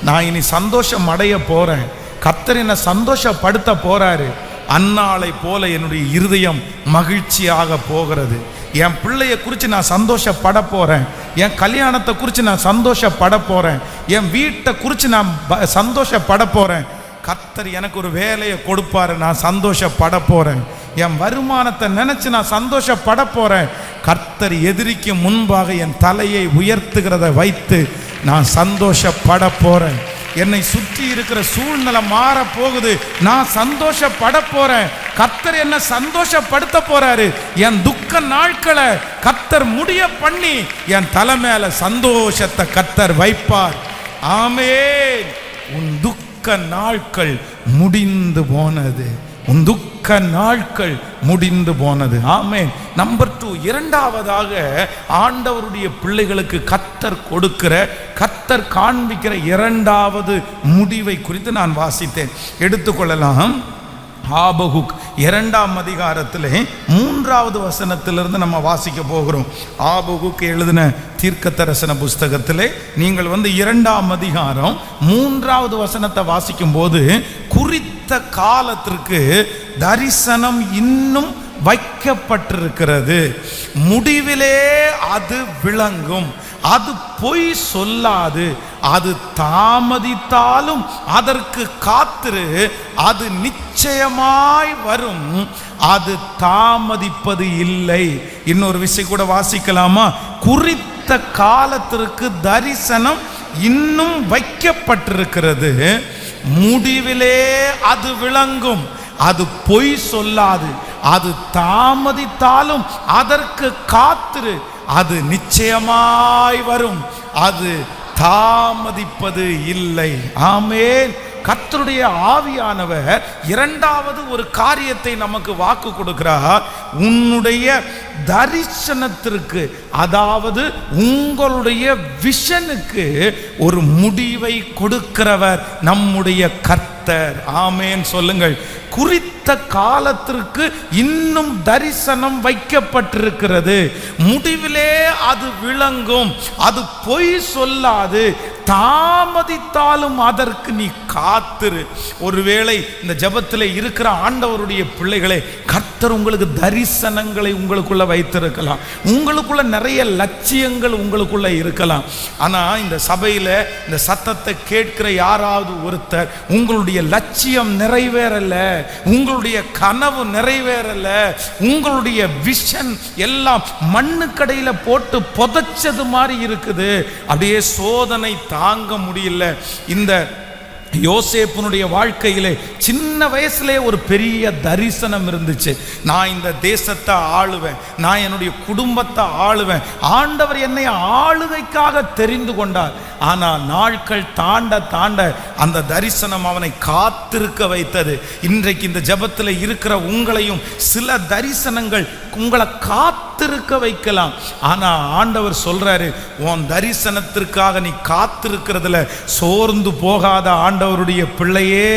நான் இனி சந்தோஷம் அடைய போகிறேன். கர்த்தர் என்னை சந்தோஷப்படுத்த போகிறாரு. அன்னாளை போல என்னுடைய இருதயம் மகிழ்ச்சியாக போகிறது. என் பிள்ளைய குறித்து நான் சந்தோஷப்பட போகிறேன். என் கல்யாணத்தை குறித்து நான் சந்தோஷப்பட போகிறேன். என் வீட்டை குறித்து நான் சந்தோஷப்பட போகிறேன். கர்த்தர் எனக்கு ஒரு வேலையை கொடுப்பாரு, நான் சந்தோஷப்பட போகிறேன். என் வருமானத்தை நினச்சி நான் சந்தோஷப்பட போகிறேன். கர்த்தர் எதிரிக்கு முன்பாக என் தலையை உயர்த்துகிறத வைத்து நான் சந்தோஷப்பட போகிறேன். என்னை சுற்றி இருக்கிற சூழ்நிலை மாற போகுது, நான் சந்தோஷப்பட போறேன். கர்த்தர் என்ன சந்தோஷப்படுத்த போறாரு. என் துக்க நாட்களை கர்த்தர் முடிய பண்ணி என் தலை மேல சந்தோஷத்தை கர்த்தர் வைப்பார். ஆமென். உன் துக்க நாட்கள் முடிந்து போனது. உன் துக்க நாட்கள் முடிந்து போனது. ஆமென். நம்பர் 2, இரண்டாவதாக ஆண்டவருடைய பிள்ளைகளுக்கு கர்த்தர் கொடுக்கிற, கர்த்தர் காண்பிக்கிற இரண்டாவது முடிவை குறித்து நான் வாசித்தேன். எடுத்துக்கொள்ளலாம். ஆபகுக் 2ஆம் அதிகாரத்திலே 3வது வசனத்திலிருந்து நம்ம வாசிக்க போகிறோம். ஆபகுக் எழுதின தீர்க்க தரிசன புஸ்தகத்திலே நீங்கள் 2ஆம் அதிகாரம் 3வது வசனத்தை வாசிக்கும் போது, குறித்த காலத்திற்கு தரிசனம் இன்னும் வைக்கப்பட்டிருக்கிறது, முடிவிலே அது விளங்கும், அது பொய் சொல்லாது, அது தாமதித்தாலும் அதற்கு காத்திரு, அது நிச்சயமாய் வரும், அது தாமதிப்பது இல்லை. இன்னொரு விஷயம் கூட வாசிக்கலாமா? குறித்த காலத்திற்கு தரிசனம் இன்னும் வைக்கப்பட்டிருக்கிறது, முடிவிலே அது விளங்கும், அது பொய் சொல்லாது, அது தாமதித்தாலும் அதற்கு காத்திரு, அது நிச்சயமாய் வரும், அது தாமதிப்பது இல்லை. ஆமென். கர்த்தருடைய ஆவியானவர் இரண்டாவது ஒரு காரியத்தை நமக்கு வாக்கு கொடுக்கிறார். உன்னுடைய தரிசனத்திற்கு, அதாவது உங்களுடைய விஷனுக்கு ஒரு முடிவை கொடுக்கிறவர் நம்முடைய கர்த்தர். ஆமென் சொல்லுங்கள். குறித்த காலத்திற்கு இன்னும் தரிசனம் வைக்கப்பட்டிருக்கிறது, முடிவிலே அது விளங்கும், அது பொய் சொல்லாது, தாமதித்தாலும் அதற்கு நீ காத்திரு. ஒருவேளை இந்த ஜெபத்தில் இருக்கிற ஆண்டவருடைய பிள்ளைகளே, கர்த்தர் உங்களுக்கு தரிசனங்களை உங்களுக்குள்ள வைத்திருக்கலாம், உங்களுக்குள்ள நிறைய லட்சியங்கள் உங்களுக்குள்ள இருக்கலாம். ஆனால் இந்த சபையில் இந்த சத்தத்தை கேட்கிற யாராவது ஒருத்தர், உங்களுடைய லட்சியம் நிறைவேறல, உங்களுடைய கனவு நிறைவேறல, உங்களுடைய விஷன் எல்லாம் மண்ணுக்கடையில் போட்டு புதைச்சது மாதிரி இருக்குது, அப்படியே சோதனை தாங்க முடியல. இந்த யோசேப்புனுடைய வாழ்க்கையிலே சின்ன வயசுலே ஒரு பெரிய தரிசனம் இருந்துச்சு. நான் இந்த தேசத்தை ஆளுவேன், நான் என்னுடைய குடும்பத்தை ஆளுவேன், ஆண்டவர் என்னை ஆளுகைக்காக தெரிந்து கொண்டார். ஆனால் நாட்கள் தாண்ட தாண்ட அந்த தரிசனம் அவனை காத்திருக்க வைத்தது. இன்றைக்கு இந்த ஜெபத்தில் இருக்கிற உங்களையும் சில தரிசனங்கள் உங்களை காத்திருக்க வைக்கலாம். ஆனால் ஆண்டவர் சொல்றாரு, உன் தரிசனத்திற்காக நீ காத்திருக்கிறதுல சோர்ந்து போகாத ஆண்டவருடைய பிள்ளையே.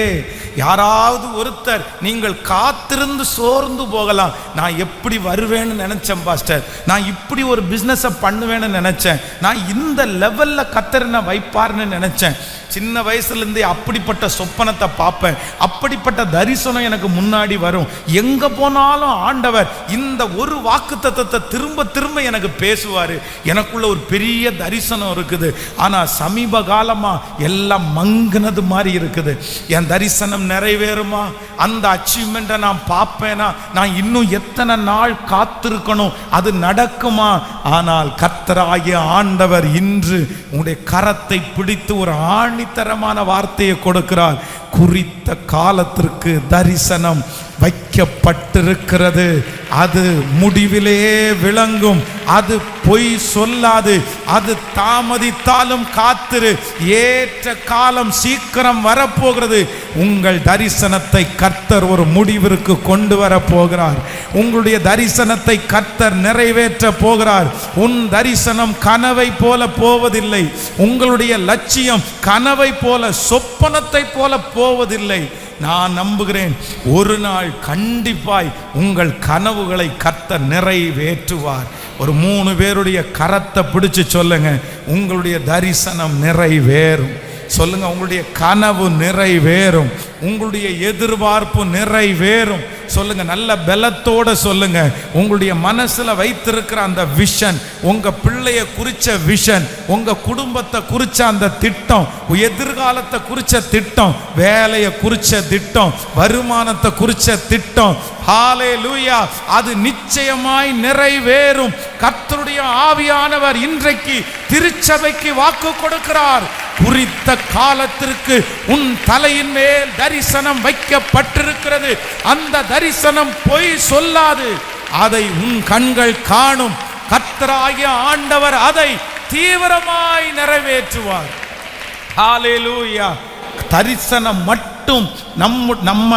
யாராவது ஒருத்தர் நீங்கள் காத்திருந்து சோர்ந்து போகலாம். நான் எப்படி வருவேன்னு நினைச்சேன் பாஸ்டர், நான் இப்படி ஒரு பிஸ்னஸை பண்ணுவேன்னு நினைச்சேன், நான் இந்த லெவலில் கர்த்தர் வைப்பார்னு நினைச்சேன், சின்ன வயசுலேருந்தே அப்படிப்பட்ட சொப்பனத்தை பார்ப்பேன், அப்படிப்பட்ட தரிசனம் எனக்கு முன்னாடி வரும், எங்கே போனாலும் ஆண்டவர் இந்த ஒரு வாக்குத்தத்தத்தை திரும்ப திரும்ப எனக்கு பேசுவார், எனக்குள்ள ஒரு பெரிய தரிசனம் இருக்குது. ஆனால் சமீப காலமாக எல்லாம் மங்குனது மாதிரி இருக்குது. என் தரிசனம் நிறைவேறுமா? அந்த அச்சீவ்மெண்ட்டை நான் பார்ப்பேனா? நான் இன்னும் எத்தனை நாள் காத்திருக்கணும்? அது நடக்குமா? ஆனால் கர்த்தராகிய ஆண்டவர் இன்று உங்களுடைய கரத்தை பிடித்து ஒரு ஆணித்தரமான வார்த்தையை கொடுக்கிறார். குறித்த காலத்திற்கு தரிசனம் வைக்கப்பட்டிருக்கிறது. அது முடிவிலே விளங்கும். அது பொய் சொல்லாது. அது தாமதித்தாலும் காத்திரு. ஏற்ற காலம் சீக்கிரம் வரப்போகிறது. உங்கள் தரிசனத்தை கர்த்தர் ஒரு முடிவிற்கு கொண்டு வர போகிறார். உங்களுடைய தரிசனத்தை கர்த்தர் நிறைவேற்ற போகிறார். உன் தரிசனம் கனவை போல போவதில்லை. உங்களுடைய லட்சியம் கனவை போல சொப்பனத்தை போல போவதில்லை. நான் நம்புகிறேன், ஒரு நாள் கண்டிப்பாய் உங்கள் கனவுகளை கர்த்தர் நிறைவேற்றுவார். ஒரு 3 பேருடைய கரத்தை பிடிச்சு சொல்லுங்க, உங்களுடைய தரிசனம் நிறைவேறும். சொல்லுங்க, உங்களுடைய கனவு நிறைவேறும். உங்களுடைய எதிர்பார்ப்பு நிறைவேறும். சொல்லுங்க, நல்ல பலத்தோட சொல்லுங்க. உங்களுடைய மனசுல வைத்திருக்கிற அந்த விஷன், உங்க பிள்ளைய குறிச்ச விஷன், உங்க குடும்பத்தை குறிச்ச அந்த திட்டம், எதிர்காலத்தை குறிச்ச திட்டம், வேலையை குறிச்ச திட்டம், வருமானத்தை குறிச்ச திட்டம், ஹalleluya, அது நிச்சயமாய் நிறைவேறும். கர்த்தருடைய ஆவியானவர் இன்றைக்கு திருச்சபைக்கு வாக்கு கொடுக்கிறார். குறித்த காலத்திற்கு உன் தலையின் மேல் தரிசனம் வைக்கப்பட்டிருக்கிறது. அந்த தரிசனம் பொய் சொல்லாது. அதை உன் கண்கள் காணும். கர்த்தராகிய ஆண்டவர் அதை தீவிரமாய் நிறைவேற்றுவார். ஹalleluya. தரிசனம் மட்டும் நம்ம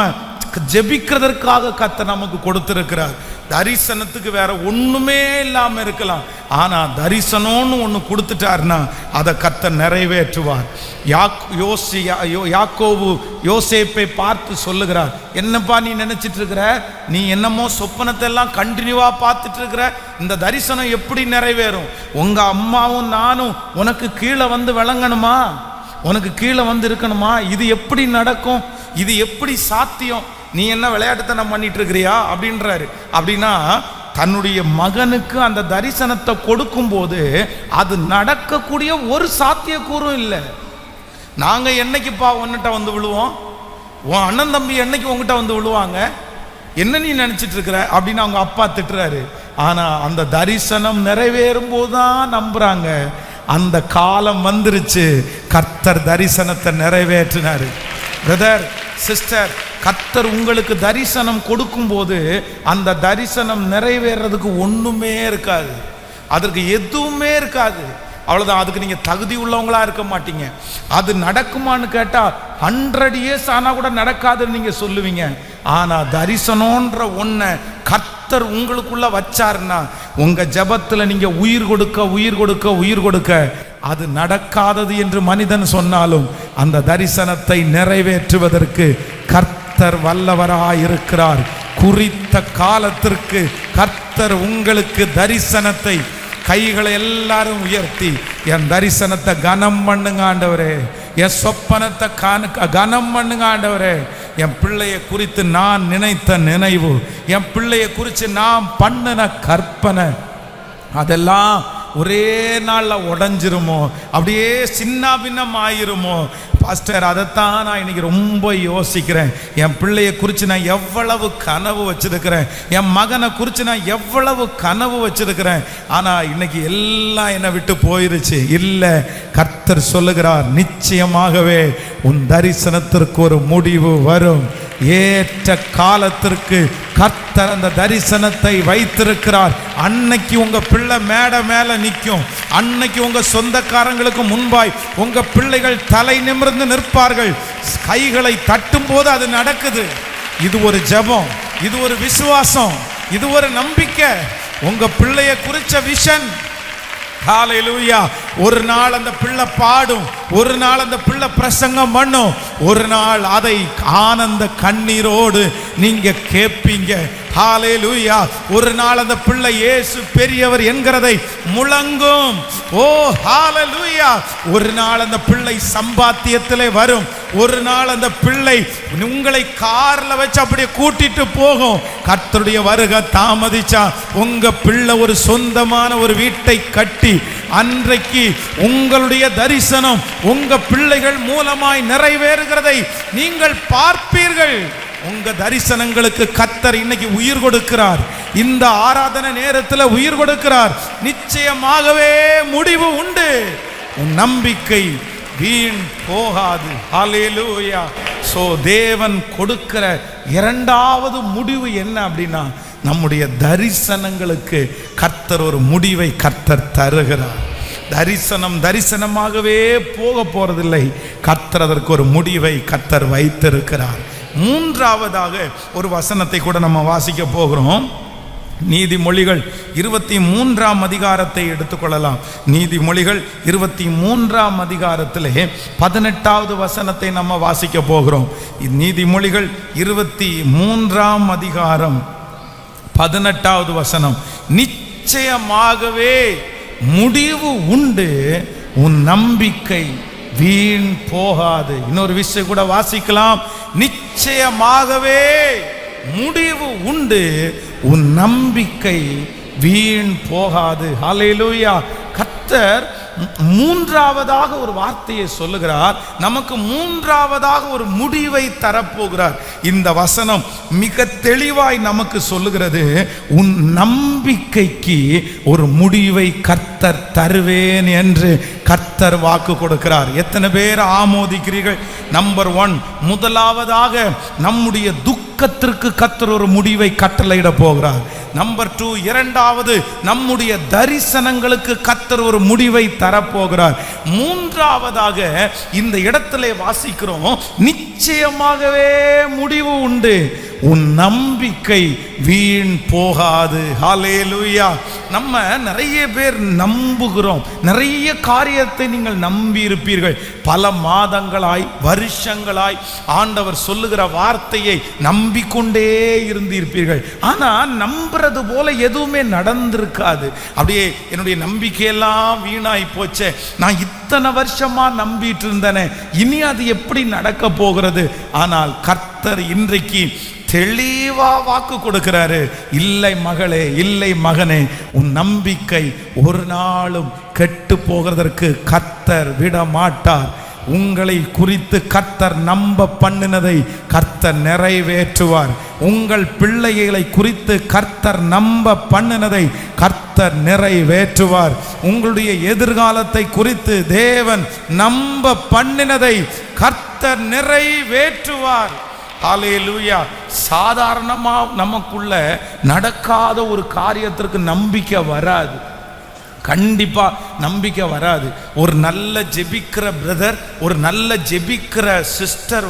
ஜெபிக்கிறதற்காக கர்த்தர் நமக்கு கொடுத்திருக்கிறார். தரிசனத்துக்கு வேற ஒண்ணுமே இல்லாம இருக்கலாம். ஆனா தரிசனம்னு ஒண்ணு கொடுத்துட்டாருன்னா அதை கர்த்தர் நிறைவேற்றுவார். யாக்கோபு யோசேப்பை பார்த்து சொல்லுகிறார், என்னப்பா நீ நினைச்சிட்டு இருக்கிற? நீ என்னமோ சொப்பனத்தை எல்லாம் கண்டினியூவா பார்த்துட்டு இருக்கிற. இந்த தரிசனம் எப்படி நிறைவேறும்? உங்க அம்மாவும் நானும் உனக்கு கீழே வந்து விளங்கணுமா? உனக்கு கீழே வந்து இருக்கணுமா? இது எப்படி நடக்கும்? இது எப்படி சாத்தியம்? நீ என்ன விளையாட்டுத்தனம் பண்ணிட்டு இருக்கிறியா அப்படின்றாரு. அப்படின்னா தன்னுடைய மகனுக்கு அந்த தரிசனத்தை கொடுக்கும் போது அது நடக்கக்கூடிய ஒரு சாத்தியக்கூறும் இல்லை. நாங்க என்னைக்குப்பா உன்கிட்ட வந்து விழுவோம்? உன் அண்ணன் தம்பி என்னைக்கு உங்ககிட்ட வந்து விழுவாங்க? என்ன நீ நினைச்சிட்டு இருக்கிற அப்படின்னு அவங்க அப்பா திட்டுறாரு. ஆனா அந்த தரிசனம் நிறைவேறும் போதுதான் நம்புறாங்க. அந்த காலம் வந்துருச்சு. கர்த்தர் தரிசனத்தை நிறைவேற்றினாரு. பிரதர், சிஸ்டர், கர்த்தர் உங்களுக்கு தரிசனம் கொடுக்கும் போது அந்த தரிசனம் நிறைவேறதுக்கு ஒண்ணுமே இருக்காது. அதற்கு எதுவுமே இருக்காது. அவ்வளவுதான். அதுக்கு நீங்க தகுதி உள்ளவங்களா இருக்க மாட்டீங்க. அது நடக்குமான்னு கேட்டா 100 years ஆனா கூட நடக்காதுன்னு நீங்க சொல்லுவீங்க. ஆனா தரிசனம்ன்ற ஒன்றை கர்த்தர் உங்களுக்குள்ள வச்சாருன்னா உங்க ஜெபத்துல நீங்க உயிர் கொடுக்க அது நடக்காதது என்று மனிதன் சொன்னாலும் அந்த தரிசனத்தை நிறைவேற்றுவதற்கு கர்த்தர் வல்லவராயிருக்கிறார். குறித்த காலத்திற்கு கர்த்தர் உங்களுக்கு தரிசனத்தை, கைகளை எல்லாரும் உயர்த்தி என் தரிசனத்தை கனம் பண்ணுங்க ஆண்டவரே, என் சொப்பனத்தை கனம் பண்ணுங்க ஆண்டவரே. என் பிள்ளைய குறித்து நான் நினைத்த நினைவு, என் பிள்ளைய குறித்து நான் பண்ணின கற்பனை அதெல்லாம் ஒரே நாளில் உடஞ்சிருமோ? அப்படியே சின்ன பின்னம் ஆயிருமோ? பாஸ்டர், அதைத்தான் நான் இன்னைக்கு ரொம்ப யோசிக்கிறேன். என் பிள்ளைய குறித்து நான் எவ்வளவு கனவு வச்சிருக்கிறேன், என் மகனை குறித்து நான் எவ்வளவு கனவு வச்சிருக்கிறேன். ஆனால் இன்னைக்கு எல்லாம் என்னை விட்டு போயிருச்சு. இல்லை, கர்த்தர் சொல்லுகிறார், நிச்சயமாகவே உன் தரிசனத்திற்கு ஒரு முடிவு வரும். ஏற்ற காலத்திற்கு கர்த்தர் அந்த தரிசனத்தை வைத்திருக்கிறார். அன்னைக்கு உங்க பிள்ளை மேடை மேல நிற்கும். அன்னைக்கு உங்க சொந்தக்காரங்களுக்கு முன்பாய் உங்க பிள்ளைகள் தலை நிமிர்ந்து நிற்பார்கள். கைகளை தட்டும் போது அது நடக்குது. இது ஒரு ஜெபம், இது ஒரு விசுவாசம், இது ஒரு நம்பிக்கை. உங்க பிள்ளைய குறிச்ச விஷன். ஹalleluya. ஒரு நாள் அந்த பிள்ளை பாடும், ஒரு நாள் அந்த பிள்ளை பிரசங்கம் பண்ணும், ஒரு நாள் அதை ஆனந்த கண்ணீரோடு நீங்க கேட்பீங்க. ஹalleluya. ஒரு நாள் அந்த பிள்ளை இயேசு பெரியவர் என்கிறதை முழங்கும். ஓ ஹalleluya. ஒரு நாள் அந்த பிள்ளை சம்பாத்தியத்திலே வரும். ஒரு நாள் அந்த பிள்ளை உங்களை கார்ல வச்சு அப்படியே கூட்டிட்டு போகும். கர்த்தருடைய வருகை தாமதிச்சா உங்க பிள்ளை ஒரு சொந்தமான ஒரு வீட்டை கட்டி அன்றைக்கு உங்களுடைய தரிசனம் உங்க பிள்ளைகள் மூலமாய் நிறைவேறுகிறதை நீங்கள் பார்ப்பீர்கள். உங்க தரிசனங்களுக்கு கர்த்தர் இன்னைக்கு உயிர் கொடுக்கிறார். இந்த ஆராதனை நேரத்தில் உயிர் கொடுக்கிறார். நிச்சயமாகவே முடிவு உண்டு. உன் நம்பிக்கை வீண் போகாது. ஹல்லேலூயா. சோ தேவன் கொடுக்கிற இரண்டாவது முடிவு என்ன அப்படின்னா, நம்முடைய தரிசனங்களுக்கு கர்த்தர் ஒரு முடிவை கர்த்தர் தருகிறார். தரிசனமாகவே போக போறதில்லை, கர்த்தர் அதற்கு ஒரு முடிவை கர்த்தர் வைத்திருக்கிறார். மூன்றாவதாக ஒரு வசனத்தை கூட நம்ம வாசிக்க போகிறோம். நீதிமொழிகள் 23ஆம் அதிகாரத்தை எடுத்துக்கொள்ளலாம். நீதிமொழிகள் 23ஆம் அதிகாரத்திலே 18வது வசனத்தை நம்ம வாசிக்க போகிறோம். நீதிமொழிகள் 23ஆம் அதிகாரம் 18வது வசனம், நிச்சயமாகவே முடிவு உண்டு, உன் நம்பிக்கை வீண் போகாது. இன்னொரு விஷயம் கூட வாசிக்கலாம், நிச்சயமாகவே முடிவு உண்டு, உன் நம்பிக்கை வீண் போகாது. ஹல்லேலூயா. கர்த்தர் மூன்றாவதாக ஒரு வார்த்தையை சொல்லுகிறார், நமக்கு மூன்றாவதாக ஒரு முடிவை தரப்போகிறார். இந்த வசனம் மிக தெளிவாய் நமக்கு சொல்லுகிறது, உன் நம்பிக்கைக்கு ஒரு முடிவை கர்த்தர் தருவேன் என்று கர்த்தர் வாக்கு கொடுக்கிறார். எத்தனை பேர் ஆமோதிக்கிறீர்கள்? நம்பர் 1, முதலாவதாக நம்முடைய துக்கத்திற்கு கர்த்தர் ஒரு முடிவை கட்டளையிட போகிறார். நம்பர் 2, இரண்டாவது நம்முடைய தரிசனங்களுக்கு கர்த்தர் ஒரு முடிவை தரப்போகிறார். மூன்றாவதாக இந்த இடத்திலே வாசிக்கிறோம், நிச்சயமாகவே முடிவு உண்டு, உன் நம்பிக்கை வீண் போகாது. ஹல்லேலூயா. நம்ம நிறைய பேர் நம்புகிறோம், நிறைய காரியத்தை நீங்கள் நம்பி இருப்பீர்கள். பல மாதங்களாய் வருஷங்களாய் ஆண்டவர் சொல்லுகிற வார்த்தையை நம்பிக்கொண்டே இருந்திருப்பீர்கள். ஆனால் நம்புறது போல எதுவுமே நடந்திருக்காது. அப்படியே என்னுடைய நம்பிக்கையெல்லாம் வீணாய் போச்சே, நான் இத்தனை வருஷமா நம்பிட்டு இருந்தேனே, இனி அது எப்படி நடக்க போகிறது? ஆனால் கர்த்தர் இன்றைக்கு தெளிவா வாக்கு கொடுக்கிறாரு, இல்லை மகளே, இல்லை மகனே, உன் நம்பிக்கை ஒரு நாளும் கெட்டு போகிறதற்கு கர்த்தர் விட மாட்டார். உங்களை குறித்து கர்த்தர் நம்ப பண்ணினதை கர்த்தர் நிறைவேற்றுவார். உங்கள் பிள்ளைகளை குறித்து கர்த்தர் நம்ப பண்ணினதை கர்த்தர் நிறைவேற்றுவார். உங்களுடைய எதிர்காலத்தை குறித்து தேவன் நம்ப பண்ணினதை கர்த்தர் நிறைவேற்றுவார். ஹல்லேலூயா. சாதாரணமா நமக்குள்ள நடக்காத ஒரு காரியத்திற்கு நம்பிக்கை வராது, கண்டிப்பா நம்பிக்கை வராது. ஒரு நல்ல ஜெபிக்கிற பிரதர், ஒரு நல்ல ஜெபிக்கிற சிஸ்டர்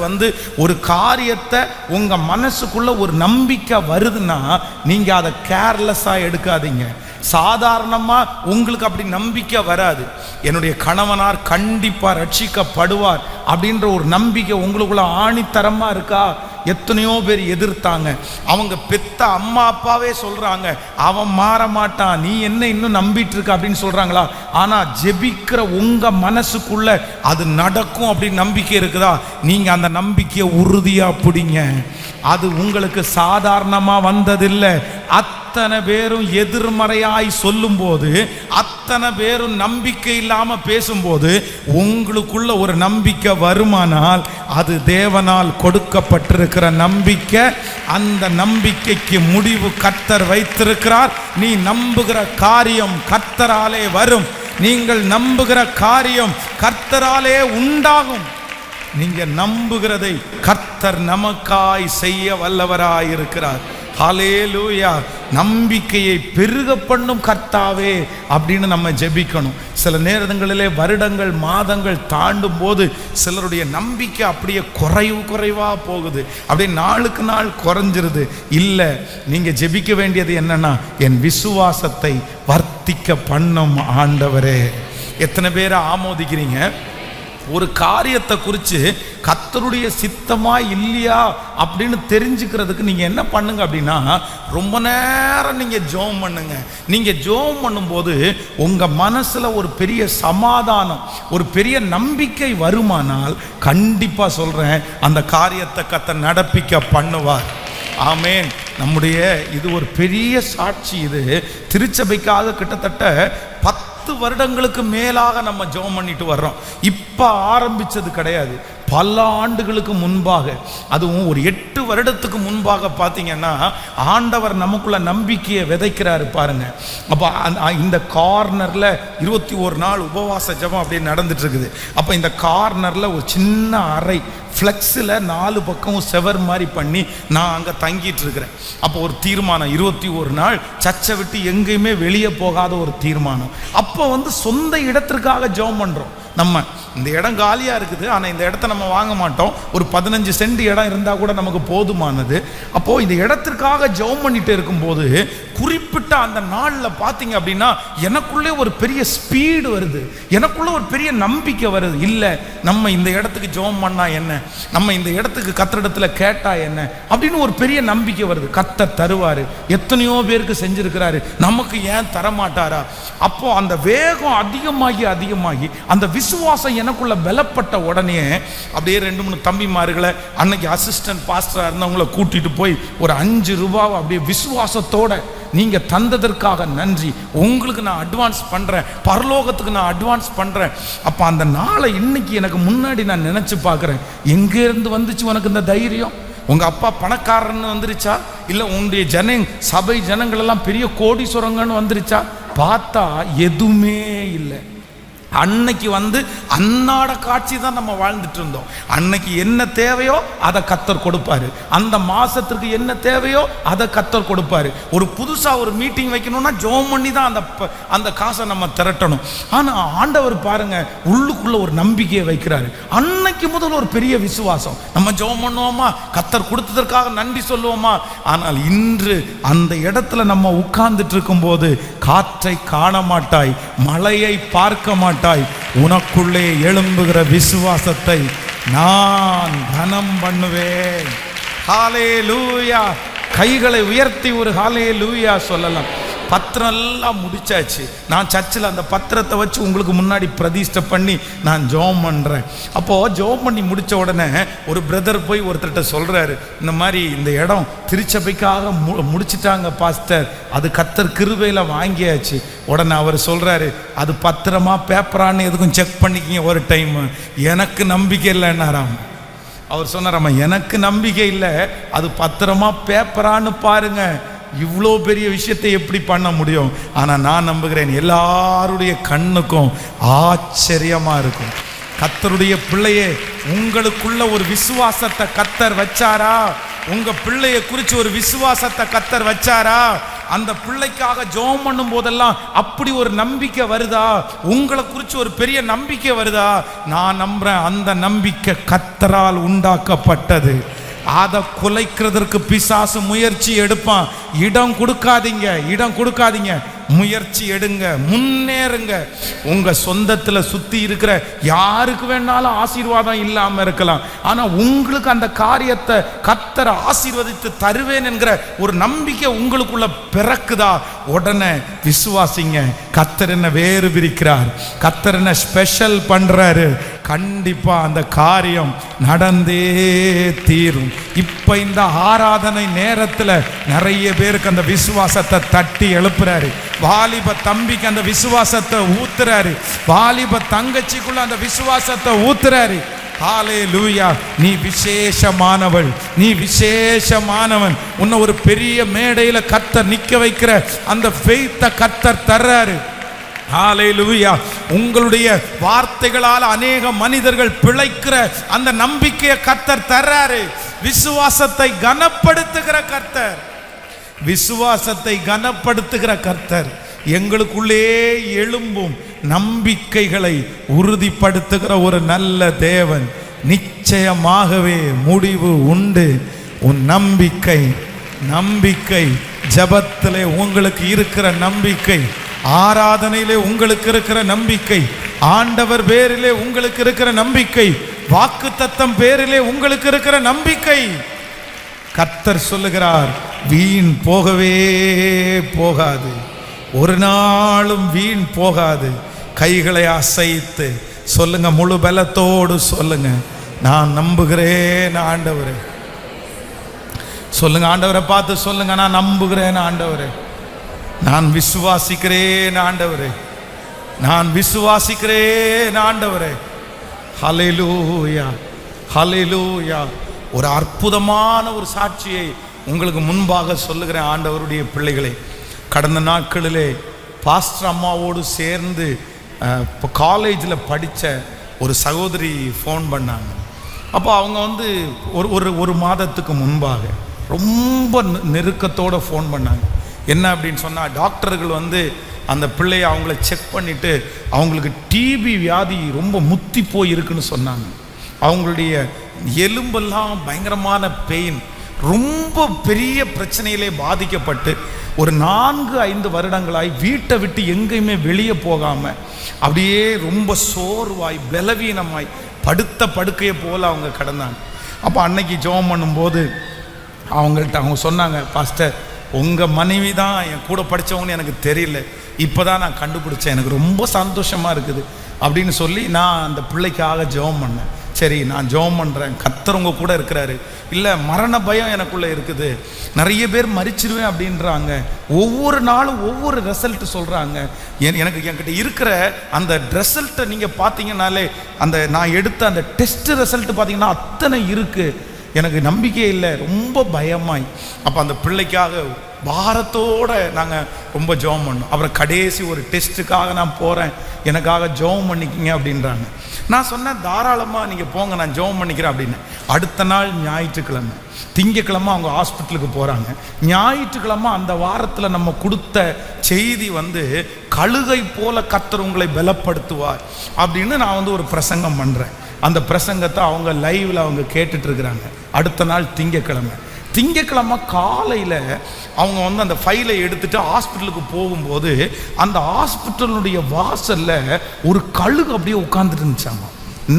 ஒரு காரியத்தை உங்க மனசுக்குள்ள ஒரு நம்பிக்கை வருதுன்னா நீங்க அதை கேர்லெஸ்ஸா எடுக்காதீங்க. சாதாரணமா உங்களுக்கு அப்படி நம்பிக்கை வராது. என்னுடைய கணவனார் கண்டிப்பா ரட்சிக்கப்படுவார் அப்படின்ற ஒரு நம்பிக்கை உங்களுக்குள்ள ஆணித்தரமா இருக்கா? எத்தனையோ பேர் எதிர்த்தாங்க. அவங்க பெத்த அம்மா அப்பாவே சொல்றாங்க, அவன் மாற மாட்டான், நீ என்ன இன்னும் நம்பிட்டு இருக்க அப்படின்னு சொல்றாங்களா? ஆனா ஜெபிக்கிற உங்க மனசுக்குள்ள அது நடக்கும் அப்படின்னு நம்பிக்கை இருக்குதா? நீங்க அந்த நம்பிக்கையை உறுதியா பிடிங்க. அது உங்களுக்கு சாதாரணமா வந்ததில்லை. அத்தனை பேரும் எதிர்மறையாய் சொல்லும் போது, அத்தனை பேரும் நம்பிக்கை இல்லாம பேசும்போது உங்களுக்குள்ள ஒரு நம்பிக்கை வருமானால் அது தேவனால் கொடுக்கப்பட்டிருக்கிற நம்பிக்கை. அந்த நம்பிக்கைக்கு முடிவு கர்த்தர் வைத்திருக்கிறார். நீ நம்புகிற காரியம் கர்த்தராலே வரும். நீங்கள் நம்புகிற காரியம் கர்த்தராலே உண்டாகும். நீங்க நம்புகிறதை கர்த்தர் நமக்காய் செய்ய வல்லவராய் இருக்கிறார். ஹல்லேலூயா. நம்பிக்கையை பெருக பண்ணும் கர்த்தாவே அப்படின்னு நம்ம ஜெபிக்கணும். சில நேரங்களிலே வருடங்கள் மாதங்கள் தாண்டும் போது சிலருடைய நம்பிக்கை அப்படியே குறைவா போகுது, அப்படியே நாளுக்கு நாள் குறைஞ்சிருது. இல்லை, நீங்க ஜெபிக்க வேண்டியது என்னன்னா, என் விசுவாசத்தை வர்த்திக்க பண்ணும் ஆண்டவரே. எத்தனை பேரை ஆமோதிக்கிறீங்க? ஒரு காரியத்தை குறித்து கர்த்தருடைய சித்தமா இல்லையா அப்படின்னு தெரிஞ்சுக்கிறதுக்கு நீங்க என்ன பண்ணுங்க அப்படின்னா, ரொம்ப நேரம் நீங்க ஜெபம் பண்ணுங்க. நீங்க ஜெபம் பண்ணும்போது உங்க மனசுல ஒரு பெரிய சமாதானம், ஒரு பெரிய நம்பிக்கை வருமானால் கண்டிப்பா சொல்றேன், அந்த காரியத்தை கர்த்தர் நடப்பிக்க பண்ணுவார். ஆமேன். நம்முடைய இது ஒரு பெரிய சாட்சி. இது திருச்சபைக்காக கிட்டத்தட்ட 10 10 வருடங்களுக்கு மேலாக நம்ம ஜெபம் பண்ணிட்டு வர்றோம். இப்போ ஆரம்பிச்சது கிடையாது, பல ஆண்டுகளுக்கு முன்பாக, அதுவும் ஒரு 8 வருடத்துக்கு முன்பாக பார்த்தீங்கன்னா ஆண்டவர் நமக்குள்ள நம்பிக்கையை விதைக்கிறாரு பாருங்க. அப்போ இந்த கார்னரில் 21 நாள் உபவாச ஜெபம் அப்படியே நடந்துட்டு இருக்குது. அப்போ இந்த கார்னரில் ஒரு சின்ன அறை ஃப்ளெக்ஸில் 4 பக்கமும் செவர் மாதிரி பண்ணி நான் அங்கே தங்கிட்டு இருக்கிறேன். அப்போ ஒரு தீர்மானம், 21 நாள் சர்ச்சை விட்டு எங்கேயுமே வெளியே போகாத ஒரு தீர்மானம். அப்போ சொந்த இடத்திற்காக ஜெபம் பண்ணுறோம். நம்ம இந்த இடம் காலியாக இருக்குது, ஆனால் இந்த இடத்த நம்ம வாங்க மாட்டோம். ஒரு 15 சென்ட் இடம் இருந்தால் கூட நமக்கு போதுமானது. அப்போது இந்த இடத்திற்காக ஜெபம் பண்ணிட்டு இருக்கும்போது குறிப்பிட்ட அந்த நாளில் பார்த்தீங்க அப்படின்னா எனக்குள்ளே ஒரு பெரிய ஸ்பீடு வருது, எனக்குள்ளே ஒரு பெரிய நம்பிக்கை வருது. இல்லை, நம்ம இந்த இடத்துக்கு ஜெபம் பண்ணால் என்ன, நம்ம இந்த இடத்துக்கு கத்திரிடத்தில் கேட்டால் என்ன அப்படின்னு ஒரு பெரிய நம்பிக்கை வருது. கர்த்தர் தருவார், எத்தனையோ பேருக்கு செஞ்சிருக்கிறாரு, நமக்கு ஏன் தரமாட்டாரா? அப்போ அந்த வேகம் அதிகமாகி அதிகமாகி அந்த விசுவாசம் எனக்குள்ள பலப்பட்ட உடனே அப்படியே 2-3 தம்பிமார்களை, அன்னைக்கு அசிஸ்டன்ட் பாஸ்டராக இருந்தவங்கள கூட்டிட்டு போய் ஒரு 5 ரூபாவை அப்படியே விசுவாசத்தோட, நீங்க தந்ததற்காக நன்றி, உங்களுக்கு நான் அட்வான்ஸ் பண்றேன், பரலோகத்துக்கு நான் அட்வான்ஸ் பண்றேன். அப்ப அந்த நாளை இன்னைக்கு எனக்கு முன்னாடி நான் நினைச்சு பார்க்கிறேன். எங்க இருந்து வந்துச்சு உனக்கு இந்த தைரியம்? உங்க அப்பா பணக்காரன்னு வந்துருச்சா, இல்ல உன்னுடைய சபை ஜனங்கள் எல்லாம் பெரிய கோடீஸ்வரங்கன்னு வந்துருச்சா? பார்த்தா எதுவுமே இல்லை. அன்னைக்கு அன்னாட காட்சி தான் நம்ம வாழ்ந்துட்டு இருந்தோம். அன்னைக்கு என்ன தேவையோ அதை கர்த்தர் கொடுப்பாரு, அந்த மாசத்திற்கு என்ன தேவையோ அதை கர்த்தர் கொடுப்பாரு. ஒரு புதுசா ஒரு மீட்டிங் வைக்கணும்னா ஜெபம் பண்ணி தான் அந்த காசை நம்ம திரட்டணும். ஆனா ஆண்டவர் பாருங்க உள்ளுக்குள்ள ஒரு நம்பிக்கையை வைக்கிறாரு. அன்னைக்கு முதல் ஒரு பெரிய விசுவாசம். நம்ம ஜெபம் பண்ணுவோமா, கர்த்தர் கொடுத்ததற்காக நன்றி சொல்லுவோமா? ஆனால் இன்று அந்த இடத்துல நம்ம உட்கார்ந்துட்டு இருக்கும் போது காற்றை காண மாட்டாய், மழையை பார்க்க மாட்டாய், உனக்குள்ளே எழும்புகிற விசுவாசத்தை நான் கனம் பண்ணுவேன். ஹல்லேலூயா! கைகளை உயர்த்தி ஒரு ஹல்லேலூயா சொல்லலாம். பத்திரம் எல்லாம் முடிச்சாச்சு. நான் சர்ச்சில் அந்த பத்திரத்தை வச்சு உங்களுக்கு முன்னாடி பிரதிஷ்டை பண்ணி நான் ஜெபம் பண்ணுறேன். அப்போது ஜெபம் பண்ணி முடித்த உடனே ஒரு பிரதர் போய் ஒருத்தர்கிட்ட சொல்கிறாரு, இந்த மாதிரி இந்த இடம் திருச்சபைக்காக முடிச்சிட்டாங்க பாஸ்டர், அது கர்த்தர் கிருபையில் வாங்கியாச்சு. உடனே அவர் சொல்கிறாரு, அது பத்திரமா பேப்பரான்னு எதுக்கும் செக் பண்ணிக்கிங்க ஒரு டைம். எனக்கு நம்பிக்கை இல்லைன்னாராம். அவர் சொன்னாராம்மா, எனக்கு நம்பிக்கை இல்லை, அது பத்திரமா பேப்பரான்னு பாருங்க. இவ்வளோ பெரிய விஷயத்தை எப்படி பண்ண முடியும்? ஆனால் நான் நம்புகிறேன் எல்லாருடைய கண்ணுக்கும் ஆச்சரியமா இருக்கும். கர்த்தருடைய பிள்ளையே, உங்களுக்குள்ள ஒரு விசுவாசத்தை கர்த்தர் வச்சாரா? உங்க பிள்ளையை குறித்து ஒரு விசுவாசத்தை கர்த்தர் வச்சாரா? அந்த பிள்ளைக்காக ஜெபம் பண்ணும் போதெல்லாம் அப்படி ஒரு நம்பிக்கை வருதா? உங்களை குறித்து ஒரு பெரிய நம்பிக்கை வருதா? நான் நம்புறேன் அந்த நம்பிக்கை கர்த்தரால் உண்டாக்கப்பட்டது. அதை குலைக்கிறதுக்கு பிசாசு முயற்சி எடுப்பான். இடம் கொடுக்காதீங்க, முயற்சி எடுங்க, முன்னேறுங்க. உங்க சொந்தத்துல சுத்தி இருக்கிற யாருக்கு வேணாலும் ஆசீர்வாதம் இல்லாம இருக்கலாம், ஆனா உங்களுக்கு அந்த காரியத்தை கர்த்தர் ஆசீர்வதித்து தருவேன் என்கிற ஒரு நம்பிக்கை உங்களுக்குள்ள பிறக்குதா? உடனே விசுவாசிங்க. கர்த்தர் என்ன வேறு பிரிக்கிறார், கர்த்தர் என்ன ஸ்பெஷல் பண்றாரு. கண்டிப்பா அந்த காரியம் நடந்தே தீரும். இப்ப இந்த ஆராதனை நேரத்துல நிறைய பேருக்கு அந்த விசுவாசத்தை தட்டி எழுப்புறாரு. வாலிப தம்பிக்கு அந்த விசுவாசத்தை ஊத்துறாரு, வாலிப தங்கச்சிக்குள்ள அந்த விசுவாசத்தை ஊத்துறாரு. ஹல்லேலூயா! நீ விசேஷமானவள், நீ விசேஷமானவன். உன்னை ஒரு பெரிய மேடையில கர்த்தர் நிக்க வைக்கிற அந்த ஃபெய்த்தை கர்த்தர் தர்றாரு. ஹல்லேலூயா! உங்களுடைய வார்த்தைகளால் அநேக மனிதர்கள் பிழைக்கிற அந்த நம்பிக்கையை கர்த்தர் தர்றாரு. விசுவாசத்தை கனப்படுத்துகிற கர்த்தர், விசுவாசத்தை கனப்படுத்துகிற கர்த்தர், எங்களுக்குள்ளே எழும்பும் நம்பிக்கைகளை உறுதிப்படுத்துகிற ஒரு நல்ல தேவன். நிச்சயமாகவே முடிவு உண்டு. உன் நம்பிக்கை ஜெபத்திலே உங்களுக்கு இருக்கிற நம்பிக்கை, ஆராதனையிலே உங்களுக்கு இருக்கிற நம்பிக்கை, ஆண்டவர் பேரிலே உங்களுக்கு இருக்கிற நம்பிக்கை, வாக்குத்தத்தம் பேரிலே உங்களுக்கு இருக்கிற நம்பிக்கை, கர்த்தர் சொல்லுகிறார் வீண் போகவே போகாது, ஒரு நாளும் வீண் போகாது. கைகளை அசைத்து சொல்லுங்க, முழு பலத்தோடு சொல்லுங்க, நான் நம்புகிறேன் ஆண்டவரே. சொல்லுங்க, ஆண்டவரை பார்த்து சொல்லுங்க, நான் நம்புகிறேன் ஆண்டவரே, நான் விசுவாசிக்கிறேன் ஆண்டவரே. நான் விசுவாசிக்கிறேன் ஆண்டவரே. ஹல்லேலூயா, ஹல்லேலூயா. ஒரு அற்புதமான ஒரு சாட்சியை உங்களுக்கு முன்பாக சொல்லுகிறேன் ஆண்டவருடைய பிள்ளைகளே. கடந்த நாட்களிலே பாஸ்டர் அம்மாவோடு சேர்ந்து இப்போ காலேஜில் படித்த ஒரு சகோதரி ஃபோன் பண்ணாங்க. அப்போ அவங்க ஒரு மாதத்துக்கு முன்பாக ரொம்ப நெருக்கத்தோடு ஃபோன் பண்ணாங்க. என்ன அப்படின்னு சொன்னால், டாக்டர்கள் அந்த பிள்ளையை அவங்கள செக் பண்ணிவிட்டு அவங்களுக்கு டிபி வியாதி ரொம்ப முத்தி போய் இருக்குன்னு சொன்னாங்க. அவங்களுடைய எலும்பெல்லாம் பயங்கரமான பெயின், ரொம்ப பெரிய பிரச்சனையிலே பாதிக்கப்பட்டு ஒரு 4-5 வருடங்களாய் வீட்டை விட்டு எங்கேயுமே வெளியே போகாமல் அப்படியே ரொம்ப சோர்வாய் பலவீனமாய் படுத்த படுக்கையை போல் அவங்க கிடந்தாங்க. அப்போ அன்னைக்கு ஜெபம் பண்ணும்போது அவங்கள்ட்ட அவங்க சொன்னாங்க, பாஸ்டர் உங்கள் மனைவி தான் என் கூட படித்தவங்கன்னு எனக்கு தெரியல, இப்போ தான் நான் கண்டுபிடிச்சேன், எனக்கு ரொம்ப சந்தோஷமாக இருக்குது அப்படின்னு சொல்லி நான் அந்த பிள்ளைக்காக ஜெபம் பண்ணேன். சரி, நான் ஜெபம் பண்ணுறேன், கர்த்தர் உங்க கூட இருக்கிறாரு. இல்லை, மரண பயம் எனக்குள்ளே இருக்குது, நிறைய பேர் மரிச்சிருவேன் அப்படின்றாங்க, ஒவ்வொரு நாளும் ஒவ்வொரு ரிசல்ட் சொல்கிறாங்க. என்கிட்ட இருக்கிற அந்த ரிசல்ட்டை நீங்கள் பார்த்தீங்கன்னாலே, நான் எடுத்த அந்த டெஸ்ட் ரிசல்ட் பார்த்தீங்கன்னா அத்தனை இருக்குது, எனக்கு நம்பிக்கை இல்லை, ரொம்ப பயமாய். அப்போ அந்த பிள்ளைக்காக பாரத்தோடு நாங்கள் ரொம்ப ஜெபம் பண்ணோம். அப்புறம் கடைசி ஒரு டெஸ்ட்டுக்காக நான் போகிறேன், எனக்காக ஜெபம் பண்ணிக்கிங்க அப்படின்றாங்க. நான் சொன்னேன், தாராளமாக நீங்கள் போங்க, நான் ஜெபம் பண்ணிக்கிறேன் அப்படின்னு. அடுத்த நாள் ஞாயிற்றுக்கிழமை, திங்கக்கிழமை அவங்க ஹாஸ்பிட்டலுக்கு போகிறாங்க. ஞாயிற்றுக்கிழமை அந்த வாரத்தில் நம்ம கொடுத்த செய்தி கழுகை போல கர்த்தர் உங்களை பலப்படுத்துவார் அப்படின்னு நான் ஒரு பிரசங்கம் பண்ணுறேன். அந்த பிரசங்கத்தை அவங்க லைவில் அவங்க கேட்டுட்டு இருக்கிறாங்க. அடுத்த நாள் திங்கக்கிழமை காலையில் அவங்க அந்த ஃபைலை எடுத்துட்டு ஹாஸ்பிட்டலுக்கு போகும்போது அந்த ஹாஸ்பிட்டலுடைய வாசலில் ஒரு கழுகு அப்படியே உட்கார்ந்துட்டு இருந்துச்சாமா.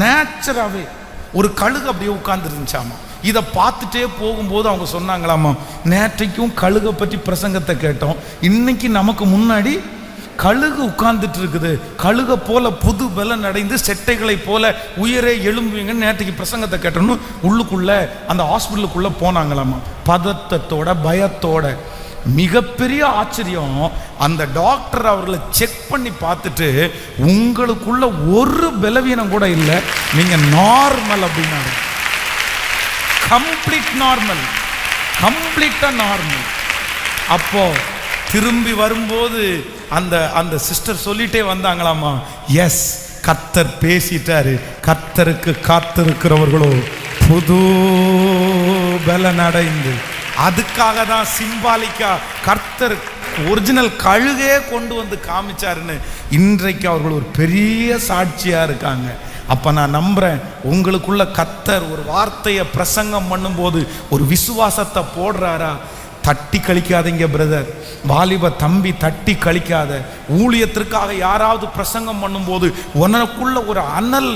நேச்சராகவே ஒரு கழுகு அப்படியே உட்கார்ந்துட்டு இருந்துச்சாமா. இதை பார்த்துட்டே போகும்போது அவங்க சொன்னாங்களாமா, நேற்றைக்கும் கழுகை பற்றி பிரசங்கத்தை கேட்டோம், இன்னைக்கு நமக்கு முன்னாடி கழுகு உட்கார்ந்துட்டு இருக்குது, கழுகை போல புது பலன் அடைந்து செட்டைகளை போல உயரே எழும்புவீங்கன்னு நேற்றுக்கு பிரசங்கத்தை கேட்டோன்னு உள்ளுக்குள்ள அந்த ஹாஸ்பிட்டலுக்குள்ள போனாங்களாமா. பதட்டத்தோட பயத்தோட. மிகப்பெரிய ஆச்சரியம், அந்த டாக்டர் அவர்களை செக் பண்ணி பார்த்துட்டு, உங்களுக்குள்ள ஒரு பலவீனம் கூட இல்லை, நீங்க நார்மல் அப்படின்னாரு. கம்ப்ளீட் நார்மல், கம்ப்ளீட்டா நார்மல். அப்போ திரும்பி வரும்போது அந்த சிஸ்டர் சொல்லிட்டே வந்தாங்களாமா, எஸ் கர்த்தர் பேசிட்டாரு, கர்த்தருக்கு காத்திருக்கிறவர்களோ புது பலன் அடைந்து. அதுக்காக தான் சிம்பாலிக்கா கர்த்தர் ஒரிஜினல் கழுகே கொண்டு காமிச்சாருன்னு இன்றைக்கு அவர்கள் ஒரு பெரிய சாட்சியா இருக்காங்க. அப்போ நான் நம்புறேன், உங்களுக்குள்ள கர்த்தர் ஒரு வார்த்தையை பிரசங்கம் பண்ணும்போது ஒரு விசுவாசத்தை போடுறாரா. தட்டி கழிக்காதீங்க பிரதர், வாலிப தம்பி, தட்டி கழிக்காத. ஊழியத்திற்காக யாராவது பிரசங்கம் பண்ணும்போது உனக்குள்ள ஒரு அனல்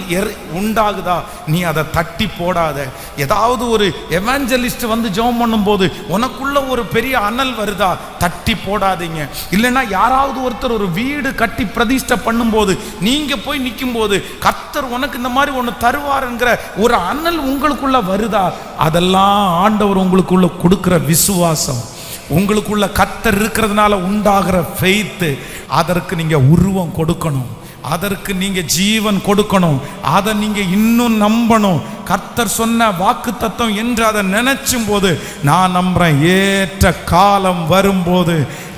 உண்டாகுதா, நீ அதை தட்டி போடாத. ஏதாவது ஒரு எவாஞ்சலிஸ்ட் ஜெபம் பண்ணும்போது உனக்குள்ள ஒரு பெரிய அனல் வருதா, தட்டி போடாதீங்க. இல்லைன்னா யாராவது ஒருத்தர் ஒரு வீடு கட்டி பிரதிஷ்டை பண்ணும்போது நீங்க போய் நிற்கும் போது கர்த்தர் உனக்கு இந்த மாதிரி ஒன்று தருவாருங்கிற ஒரு அனல் உங்களுக்குள்ள வருதா, அதெல்லாம் ஆண்டவர் உங்களுக்குள்ள கொடுக்கிற விசுவாசம். உங்களுக்குள்ள கர்த்தர் இருக்கிறதுனால உண்டாகிற ஃபெய்த். அதற்கு நீங்க உருவம் கொடுக்கணும், அதற்கு நீங்க ஜீவன் கொடுக்கணும், அதை நீங்க இன்னும் நம்பணும். கர்த்தர் சொன்ன வாக்குத்தத்தம் என்று அதை நினைச்சும் போது நான் நம்புறேன், ஏற்ற காலம் வரும்போது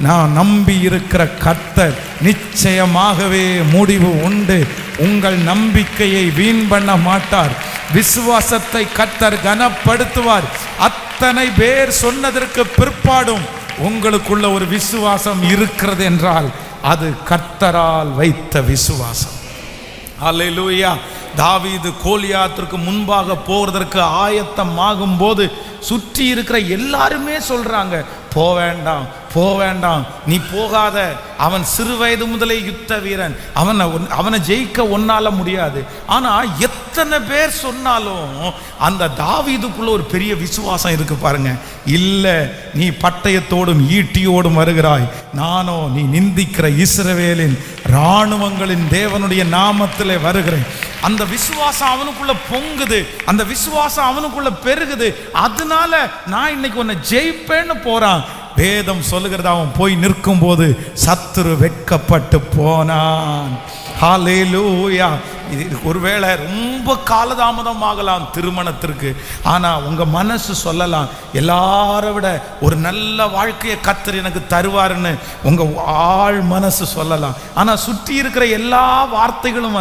நான் நம்பி இருக்கிற கர்த்தர் நிச்சயமாகவே முடிவு உண்டு. உங்கள் நம்பிக்கையை வீண் பண்ண மாட்டார், விசுவாசத்தை கர்த்தர் கனப்படுத்துவார். அத்தனை பேர் சொன்னதற்கு பிற்பாடும் உங்களுக்குள்ள ஒரு விசுவாசம் இருக்கிறது என்றால் அது கர்த்தரால் வைத்த விசுவாசம். அல்லேலூயா. தாவீது கோலியாத்திற்கு முன்பாக போறதற்கு ஆயத்தமாகும் போது சுற்றி இருக்கிற எல்லாருமே சொல்றாங்க, போவேண்டாம், நீ போகாத, அவன் சிறு வயது முதலே யுத்த வீரன், அவனை ஜெயிக்க ஒன்னால முடியாது. ஆனா எத்தனை பேர் சொன்னாலும் அந்த தாவீதுக்குள்ள ஒரு பெரிய விசுவாசம் இருக்கு பாருங்க. இல்ல, நீ பட்டயத்தோடும் ஈட்டியோடும் வருகிறாய், நானோ நீ நிந்திக்கிற இஸ்ரவேலின் இராணுவங்களின் தேவனுடைய நாமத்திலே வருகிறேன். அந்த விசுவாசம் அவனுக்குள்ள பொங்குது, அந்த விசுவாசம் அவனுக்குள்ள பெருகுது. அதனால நான் இன்னைக்கு உன்னை ஜெயிப்பேன்னு போறான். வேதம் சொல்லுகிறது, அவன் போய் நிற்கும் போது சத்துரு வெட்கப்பட்டு போனான். ஹல்லேலூயா. இது ஒருவேளை ரொம்ப காலதாமதம் ஆகலாம் திருமணத்திற்கு, ஆனால் உங்கள் மனசு சொல்லலாம், எல்லாரை விட ஒரு நல்ல வாழ்க்கையை கர்த்தர் எனக்கு தருவாருன்னு உங்கள் ஆழ் மனசு சொல்லலாம். ஆனால் சுற்றி இருக்கிற எல்லா வார்த்தைகளும்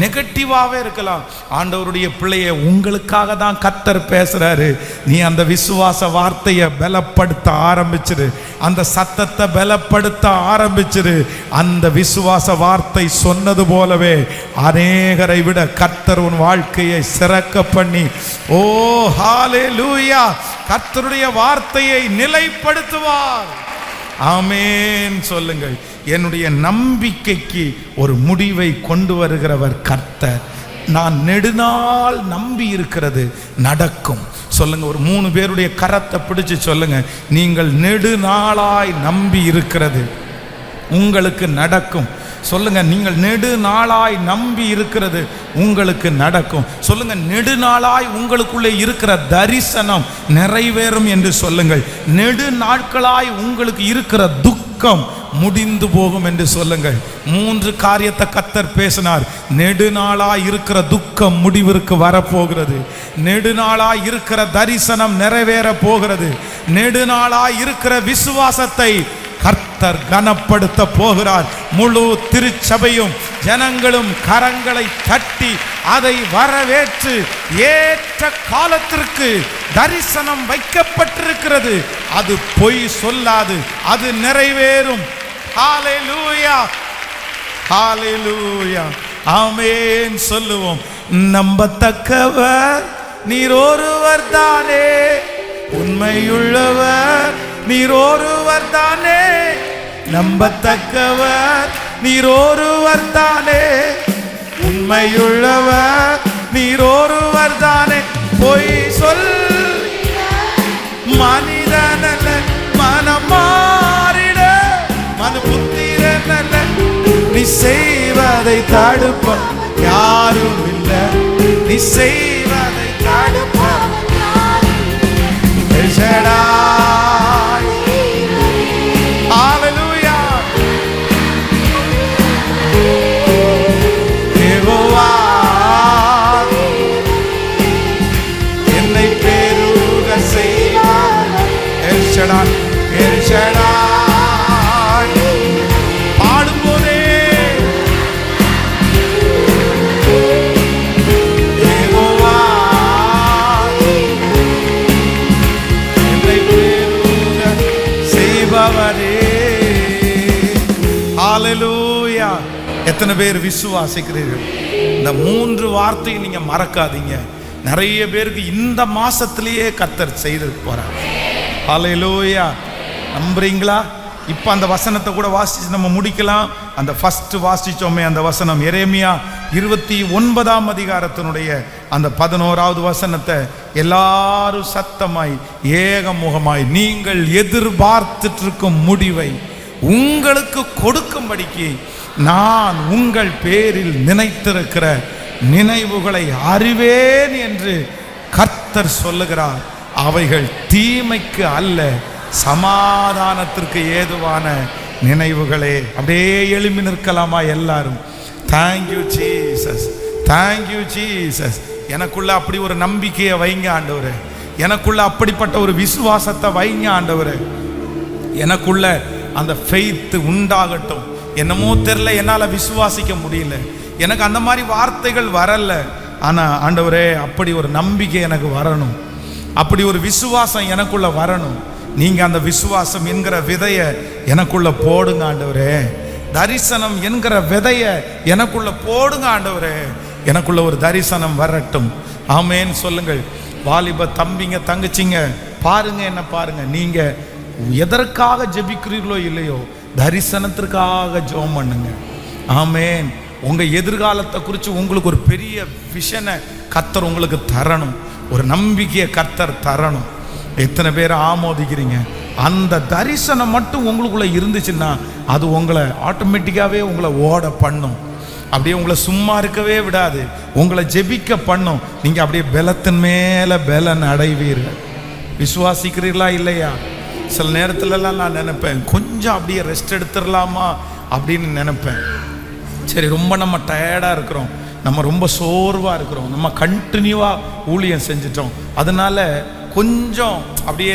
நெகட்டிவாகவே இருக்கலாம். ஆண்டவருடைய பிள்ளையை உங்களுக்காக தான் கர்த்தர் பேசுகிறாரு. நீ அந்த விசுவாச வார்த்தையை பலப்படுத்த ஆரம்பிச்சிரு, அந்த சத்தத்தை பலப்படுத்த ஆரம்பிச்சிரு. அந்த விசுவாச வார்த்தை சொன்னது போலவே அநேகரை விட கர்த்தர் உன் வாழ்க்கையை சிறக்க பண்ணி, ஓ ஹல்லேலூயா, கர்த்தருடைய வார்த்தையை நிலைப்படுத்துவார். ஆமென் சொல்லுங்கள். என்னுடைய நம்பிக்கைக்கு ஒரு முடிவை கொண்டு வருகிறவர் கர்த்தர். நான் நெடுநாள் நம்பி இருக்கிறது நடக்கும். சொல்லுங்க, ஒரு 3 பேருடைய கரத்தை பிடிச்சு சொல்லுங்க, நீங்கள் நெடுநாளாய் நம்பி இருக்கிறது உங்களுக்கு நடக்கும். சொல்லுங்க, நீங்கள் நெடுநாளாய் நம்பி இருக்கிறது உங்களுக்கு நடக்கும். சொல்லுங்க, நெடுநாளாய் உங்களுக்குள்ளே இருக்கிற தரிசனம் நிறைவேறும் என்று சொல்லுங்கள். நெடுநாட்களாய் உங்களுக்கு இருக்கிற துக்கம் முடிந்து போகும் என்று சொல்லுங்கள். 3 காரியத்தை கர்த்தர் பேசினார். நெடுநாளாய் இருக்கிற துக்கம் முடிவிற்கு வரப்போகிறது. நெடுநாளாய் இருக்கிற தரிசனம் நிறைவேற போகிறது. நெடுநாளாய் இருக்கிற விசுவாசத்தை கர்த்தர் கனப்படுத்த போகிறார். முழு திருச்சபையும் ஜனங்களும் கரங்களை தட்டி அதை வரவேற்று, ஏற்ற காலத்திற்கு தரிசனம் வைக்கப்பட்டிருக்கிறது, அது பொய் சொல்லாது, அது நிறைவேறும். ஹல்லேலூயா, ஹல்லேலூயா, ஆமென் சொல்லுவோம். நம்பத்தக்கவர் நீர் ஒருவர் தானே, உண்மையுள்ளவர் நீர் ஒருவர் தானே, நம்பத்தக்கவர் நீர் ஒருவர் தானே, உண்மையுள்ளவர் நீர் ஒருவர் தானே. பொய் சொல் மனிதனல்ல, மனம் மாறிட மனு புத்திரனல்ல, நீ செய்வதை தடுப்ப யாரும் இல்லை, நீ செய்வதை தடுப்ப என்னை பெருக செய்வார். பாடும்போதே என்னை பெருக செய்பவரே. ஹல்லேலூயா. எத்தனை பேர் விசுவாசிக்கிறீர்கள்? இந்த 3 வார்த்தையை நீங்க மறக்காதீங்க. நிறைய பேருக்கு இந்த மாசத்திலேயே கர்த்தர் செய்து போறார். ஹல்லேலூயா. நம்புறீங்களா? இப்போ அந்த வசனத்தை கூட வாசிச்சு நம்ம முடிக்கலாம். அந்த ஃபர்ஸ்ட் வாசிச்சோமே அந்த வசனம், எரேமியா 29ஆம் அதிகாரத்தினுடைய அந்த 11வது வசனத்தை எல்லாரும் சத்தமாய் ஏகமுகமாய், நீங்கள் எதிர்பார்த்துட்டு இருக்கும் முடிவை உங்களுக்கு கொடுக்கும்படிக்கு நான் உங்கள் பேரில் நினைத்திருக்கிற நினைவுகளை அறிவேன் என்று கர்த்தர் சொல்லுகிறார். அவைகள் தீமைக்கு அல்ல, சமாதானத்திற்கு ஏதுவான நினைவுகளே. அப்படியே எழுப்பி நிற்கலாமா எல்லாரும்? Thank you Jesus, thank you Jesus. எனக்குள்ள அப்படி ஒரு நம்பிக்கையை வைங்க ஆண்டவரே, எனக்குள்ள அப்படிப்பட்ட ஒரு விசுவாசத்தை வைங்க ஆண்டவரே. எனக்குள்ள அந்த ஃபெய்த் உண்டாகட்டும். என்னமோ தெரியல, என்னால் விசுவாசிக்க முடியல, எனக்கு அந்த மாதிரி வார்த்தைகள் வரல. ஆனால் ஆண்டவரே, அப்படி ஒரு நம்பிக்கை எனக்கு வரணும், அப்படி ஒரு விசுவாசம் எனக்குள்ள வரணும். நீங்க அந்த விசுவாசம் என்கிற விதைய எனக்குள்ள போடுங்க ஆண்டவரே. தரிசனம் என்கிற விதைய எனக்குள்ள போடுங்க ஆண்டவரே. எனக்குள்ள ஒரு தரிசனம் வரட்டும். ஆமேன் சொல்லுங்கள். வாலிப தம்பிங்க தங்கச்சிங்க, பாருங்க, என்ன பாருங்க, நீங்க எதற்காக ஜெபிக்கிறீர்களோ இல்லையோ, தரிசனத்திற்காக ஜெபம் பண்ணுங்க. ஆமேன். உங்க எதிர்காலத்தை குறித்து உங்களுக்கு ஒரு பெரிய விஷனை கர்த்தர் உங்களுக்கு தரணும், ஒரு நம்பிக்கையை கர்த்தர் தரணும். எத்தனை பேர் ஆமோதிக்கிறீங்க? அந்த தரிசனம் மட்டும் உங்களுக்குள்ள இருந்துச்சுன்னா அது உங்களை ஆட்டோமேட்டிக்காவே உங்களை ஓட பண்ணும், அப்படியே உங்களை சும்மா இருக்கவே விடாது, உங்களை ஜெபிக்க பண்ணும். நீங்க அப்படியே பலத்தின் மேல பலன் அடைவீர்கள். விசுவாசிக்கிறீர்களா இல்லையா? சில நேரத்துலலாம் நான் நினைப்பேன், கொஞ்சம் அப்படியே ரெஸ்ட் எடுத்துடலாமா அப்படின்னு நினைப்பேன். சரி, ரொம்ப நம்ம டயர்டாக இருக்கிறோம், நம்ம ரொம்ப சோர்வாக இருக்கிறோம், நம்ம கண்டினியூவாக ஊழியம் செஞ்சிட்டோம், அதனால கொஞ்சம் அப்படியே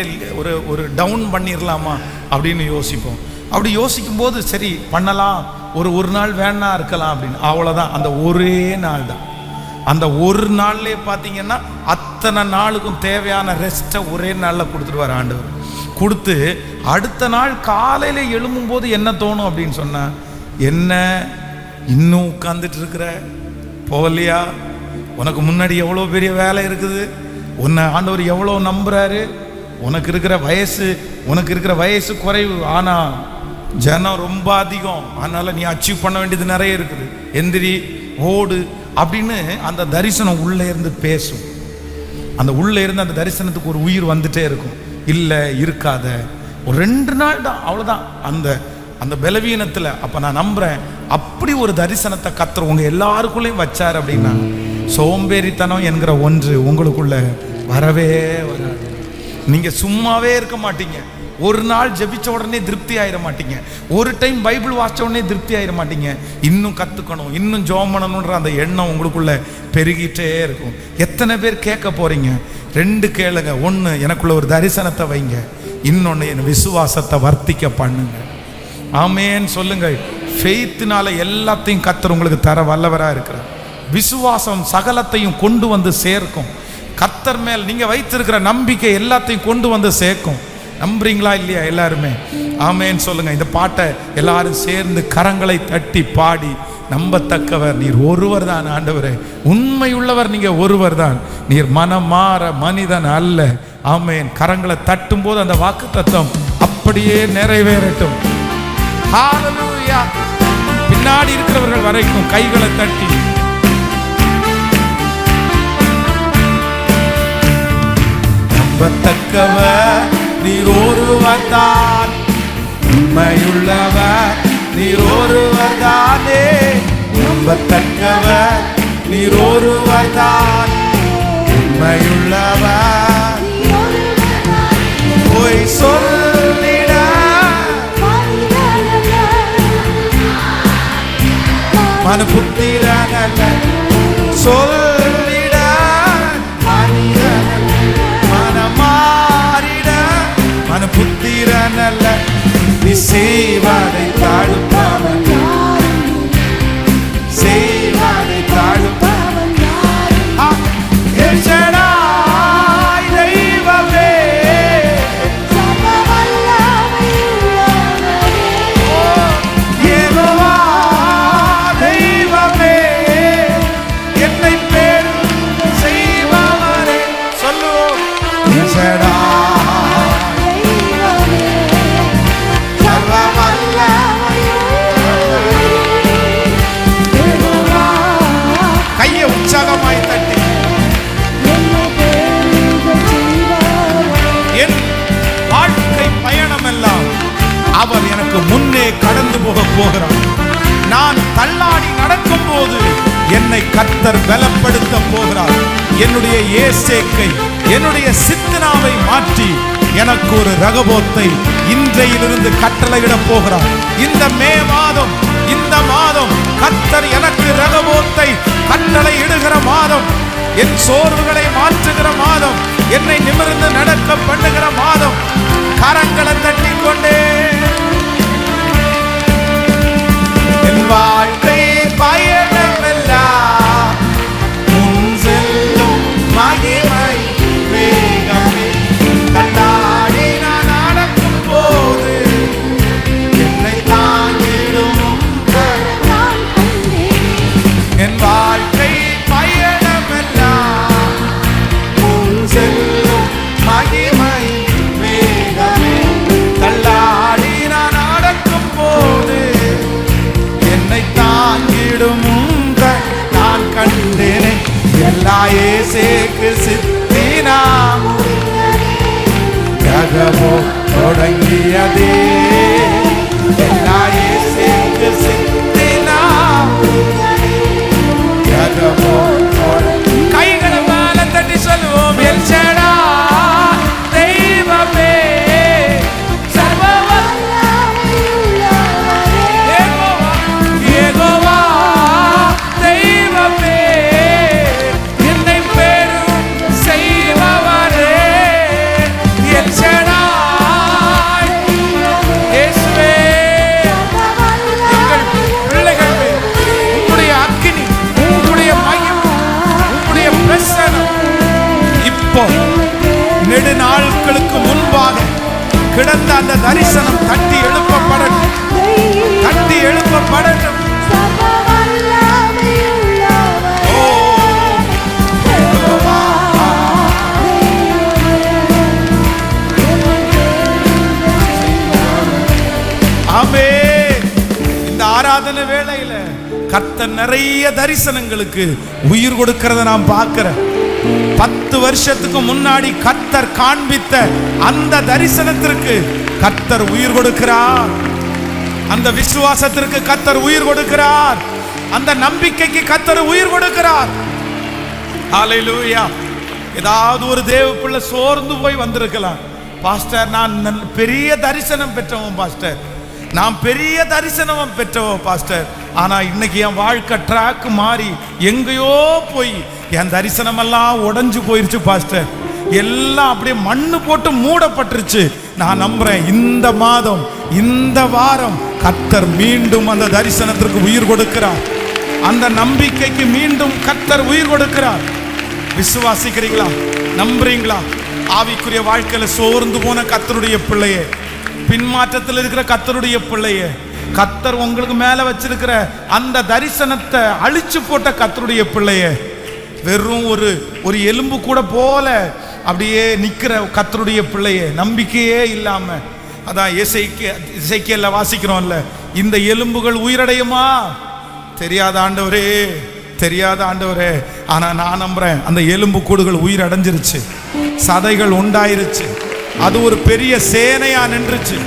ஒரு டவுன் பண்ணிடலாமா அப்படின்னு யோசிப்போம். அப்படி யோசிக்கும்போது சரி பண்ணலாம், ஒரு நாள் வேணா இருக்கலாம் அப்படின்னு. அவ்வளோதான், அந்த ஒரே நாள் தான். அந்த ஒரு நாள்லேயே பார்த்தீங்கன்னா அத்தனை நாளுக்கும் தேவையான ரெஸ்ட்டை ஒரே நாளில் கொடுத்துருவார் ஆண்டவர். கொடுத்து அடுத்த நாள் காலையில் எழும்பும்போது என்ன தோணும் அப்படின்னு சொன்னால், என்ன இன்னும் உட்காந்துட்டு இருக்கிற, போகலையா? உனக்கு முன்னாடி எவ்வளோ பெரிய வேலை இருக்குது, உன்னை ஆண்டவர் எவ்வளோ நம்புறாரு, உனக்கு இருக்கிற வயசு குறைவு, ஆனால் ஜனம் ரொம்ப அதிகம், அதனால நீ அச்சீவ் பண்ண வேண்டியது நிறைய இருக்குது, எந்திரி ஓடு அப்படின்னு அந்த தரிசனம் உள்ளே இருந்து பேசும். அந்த உள்ளே இருந்து அந்த தரிசனத்துக்கு ஒரு உயிர் வந்துட்டே இருக்கும். இல்லை இருக்காத, ஒரு 2 நாள் தான், அவ்வளோதான் அந்த பலவீனத்தில். அப்போ நான் நம்புகிறேன், அப்படி ஒரு தரிசனத்தை கர்த்தர் உங்கள் எல்லாருக்குள்ளேயும் வச்சார் அப்படின்னா, சோம்பேறித்தனம் என்கிற ஒன்று உங்களுக்குள்ள வரவே வராது. நீங்கள் சும்மாவே இருக்க மாட்டீங்க. ஒரு நாள் ஜெபிச்ச உடனே திருப்தி ஆயிட மாட்டீங்க, ஒரு டைம் பைபிள் வாசிச்ச உடனே திருப்தி ஆயிட மாட்டீங்க. இன்னும் கற்றுக்கணும், இன்னும் ஜெபம் பண்ணணுன்ற அந்த எண்ணம் உங்களுக்குள்ள பெருகிட்டே இருக்கும். எத்தனை பேர் கேட்க போறீங்க? 2 கேளுங்க. 1, எனக்குள்ள ஒரு தரிசனத்தை வைங்க. இன்னொன்று, என் விசுவாசத்தை வர்த்திக்க பண்ணுங்க. ஆமேன்னு சொல்லுங்க. ஃபெய்த்னால எல்லாத்தையும் கர்த்தர் உங்களுக்கு தர வல்லவராக இருக்கிறார். விசுவாசம் சகலத்தையும் கொண்டு வந்து சேர்க்கும். கர்த்தர் மேல் நீங்க வைத்திருக்கிற நம்பிக்கை எல்லாத்தையும் கொண்டு வந்து சேர்க்கும். நம்புறீங்களா இல்லையா எல்லாருமே? ஆமேன்னு சொல்லுங்க. இந்த பாட்டை எல்லாரும் சேர்ந்து கரங்களை தட்டி பாடி, நம்பத்தக்கவர் நீர் ஒருவர் தான் ஆண்டவரே, உண்மையுள்ளவர் நீங்க ஒருவர் தான், நீர் மனமாற மனிதன் அல்ல. ஆமேன். கரங்களை தட்டும் போது அந்த வாக்குத்தத்தம் அப்படியே நிறைவேறட்டும். ஹல்லேலூயா. பின்னாடி இருக்கிறவர்கள் வரைக்கும் கைகளை தட்டி, நம்பத்தக்கவர் நீர் ஒருவர் தான், உண்மையுள்ளவர் நீர் ஒருவர் தானே. நம்பத்தக்கவர் நீர் ஒருவர் தான், உண்மையுள்ளவர். போய் சொல்லிட மனபுத்திரனல்ல, சொல்லிட மனமாறிட மனபுத்திரனல்ல, நீ செய்வதை தாழ்ப்பவன், செய்வதை தாழ்ப்பவன் தெய்வமே. யெகோவா தெய்வமே, என்னை பேர் செய்பவரே. சொல்லுவோம். கையை உற்சாகமாய் தட்டி, என் வாழ்க்கை பயணம் எல்லாம் அவர் எனக்கு முன்னே கடந்து போகிறார். நான் தள்ளாடி நடக்கும் போது என்னை கர்த்தர் பலப்படுத்த போகிறார். என்னுடைய ஏசேக்கை, என்னுடைய சித்தனாவை மாற்றி எனக்கு ஒரு ரகபோத்தை இன்றையிலிருந்து கட்டளையிட போகிறார். இந்த மே மாதம், இந்த மாதம் கர்த்தர் எனக்கு ரகபோத்தை கட்டளை இடுகிற மாதம், என் சோர்வுகளை மாற்றுகிற மாதம், என்னை நிமிர்ந்து நடக்க பண்ணுகிற மாதம். கரங்களை தட்டி கொண்டே என் வாழ்க்கை பயணமெல்லாம் முன் செல்லும் மகிமை வேகமே. தள்ளாடி நான் நடக்கும் போது என்னை தாங்கிடும் என் வாழ்க்கை பயணமெல்லாம் முன் செல்லும் மகிமை வேகமே. தள்ளாடி நான் நடக்கும் போது என்னை தாங்கிடும் நான் கண்டேனே. எல்லா இயேசுவுக்கு சித்தினா ரகபோ தொடங்கியதே. எல்லா இயேசுவுக்கு சித்தினா ரகபோ. கைகளை மேல தட்டி சொல்லுவோம். எல் ஷடாய் தெய்வமே, நாட்களுக்கு முன்பாக கிடந்த அந்த தரிசனம் தட்டி எழுப்பப்படட்டும், தட்டி எழுப்பப்படட்டும். ஆமென். இந்த ஆராதனை வேளையில கர்த்தர் நிறைய தரிசனங்களுக்கு உயிர் கொடுக்கிறத நான் பார்க்கிறேன். 10 வருஷத்துக்கு முன்னாடி கர்த்தர் காண்பித்த அந்த தரிசனத்திற்கு கர்த்தர் உயிர் கொடுக்கிறார். அந்த விசுவாசத்திற்கு கர்த்தர் உயிர் கொடுக்கிறார். அந்த நம்பிக்கைக்கு கர்த்தர் உயிர் கொடுக்கிறார். ஹல்லேலூயா. ஏதாவது ஒரு தேவ பிள்ளை சோர்ந்து போய் வந்திருக்கலாம். பாஸ்டர், நான் பெரிய தரிசனம் பெற்றவன் பாஸ்டர், நான் பெரிய தரிசனம் பெற்றவன் பாஸ்டர், ஆனா இன்னைக்கு என் வாழ்க்கை ட்ராக் மாறி எங்கேயோ போய் என் தரிசனம் எல்லாம் உடைஞ்சு போயிருச்சு பாஸ்டர், எல்லாம் அப்படியே மண்ணு போட்டு மூடப்பட்டுருச்சு. நான் நம்புறேன் இந்த மாதம் இந்த வாரம் கர்த்தர் மீண்டும் அந்த தரிசனத்திற்கு உயிர் கொடுக்கிறார். அந்த நம்பிக்கைக்கு மீண்டும் கர்த்தர் உயிர் கொடுக்கிறார். விசுவாசிக்கிறீங்களா? நம்புறீங்களா? ஆவிக்குரிய வாழ்க்கையில சோர்ந்து போன கர்த்தருடைய பிள்ளையே, பின்மாற்றத்தில் இருக்கிற கர்த்தருடைய பிள்ளையே, கர்த்தர் உங்களுக்கு மேல வச்சிருக்கிற அந்த தரிசனத்தை அழிச்சு போட்ட கர்த்தருடைய பிள்ளையே, வெறும் ஒரு எலும்பு கூட போல அப்படியே நிக்கிற கர்த்தருடைய பிள்ளையே, நம்பிக்கையே இல்லாம, அதான் எசேக்கியேல்ல வாசிக்கிறோம்ல, இந்த எலும்புகள் உயிரடையுமா? தெரியாத ஆண்டவரே, தெரியாத ஆண்டவரே. ஆனா நான் நம்புறேன், அந்த எலும்பு கூடுகள் உயிர் அடைஞ்சிருச்சு, சதைகள் உண்டாயிருச்சு, அது ஒரு பெரிய சேனையா நின்றுச்சு.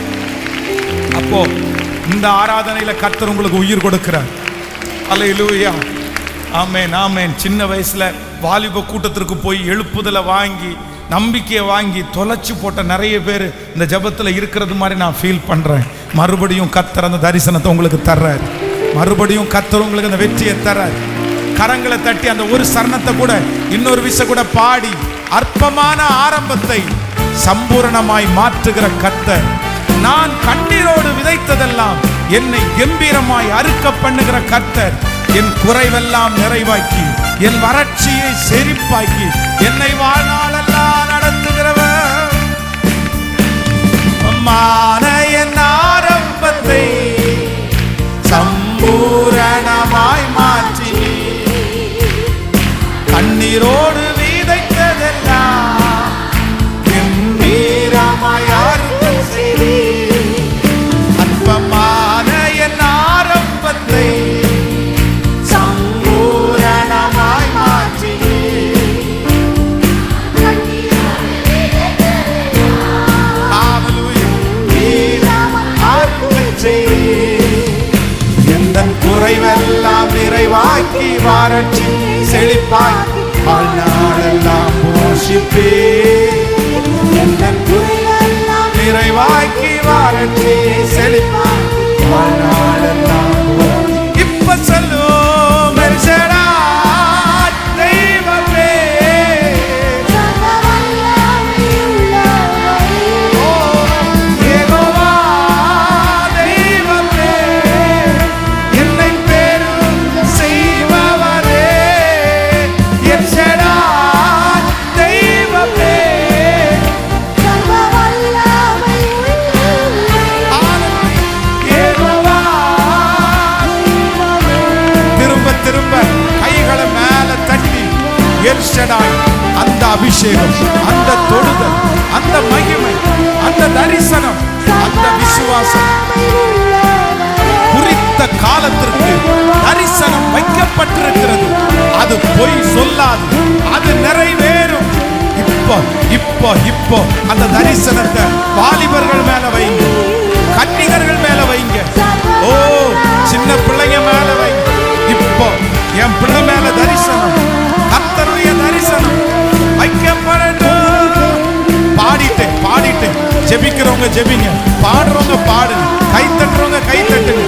அப்போ இந்த ஆராதனையில கர்த்தர் உங்களுக்கு உயிர் கொடுக்கிறார். அல்லேலூயா. ஆமென், ஆமென். சின்ன வயசுல வாலிப கூட்டத்திற்கு போய் எழுப்புதலை வாங்கி நம்பிக்கையை வாங்கி தொலைச்சு போட்ட நிறைய பேர் இந்த ஜபத்துல இருக்கிறது மாதிரி நான் ஃபீல் பண்றேன். மறுபடியும் கர்த்தர் அந்த தரிசனத்தை உங்களுக்கு தர்றார். மறுபடியும் கர்த்தர் உங்களுக்கு அந்த வெற்றியை தர்றார். கரங்களை தட்டி அந்த ஒரு சரணத்தை கூட இன்னொரு விஷயம் கூட பாடி அற்பமான ஆரம்பத்தை சம்பூரணமாய் மாற்றுகிற கர்த்தர், நான் கண்ணீரோடு விதைத்ததெல்லாம் என்னை கம்பீரமாய் அறுக்க பண்ணுகிற கர்த்தர், என் குறைவெல்லாம் நிறைவாக்கி என் வறட்சியை செழிப்பாக்கி என்னை வாழ்நாளெல்லாம் நடத்துகிறவர், என் ஆரம்பத்தை சம்பூரணமாய் மாற்றி கண்ணீரோடு விதைத்ததெல்லாம் கம்பீரமாய் அறுக்கும் செய்தி, அற்பமான என் ஆரம்பத்தை சம்பூரணமாய் மாற்றி அறுக்கும் செய்தி, எந்தன் குறைவெல்லாம் நிறைவாக்கி வறட்சி செழிப்பாக்கி வாழ்நாளெல்லாம் போஷிப்பே, எந்தன் குறைவெல்லாம் நிறைவாக்கி வறட்சி செழிப்பாக்கி வாழ்நாளெல்லாம். இப்ப சொல்லும் எல் ஷடாய் தெய்வமே, யெகோவா தெய்வமே, என்னை பெரும் செய்பவரே, எல் ஷடாய் தெய்வமே, யெகோவா. திரும்ப திரும்ப கைகளை மேல தட்டி எல் ஷடாய், அந்த அபிஷேகம், அந்த தொடுதல், அந்த மகிமை, அந்த தரிசனம், அந்த விசுவாசம், குறித்த காலத்திற்கு தரிசனம் வைக்கப்பட்டிருக்கிறது. அது பொய் சொல்லாது, அது நிறைவேறும். இப்போ இப்போ இப்போ அந்த தரிசனத்தை வாலிபர்கள் மேல வைங்க, கன்னிகர்கள் மேல வைங்க, ஓ சின்ன பிள்ளைங்க மேல வைங்க. இப்போ என் பிள்ளை மேல தரிசனம், கர்த்தருடைய தரிசனம் வைக்கப்படட்டும். பாடிட்டேன் பாடிட்டேன். ஜெபிக்கிறவங்க ஜெபிங்க, பாடுறவங்க பாடுங்க, கை தட்டுறவங்க கை தட்டுங்க.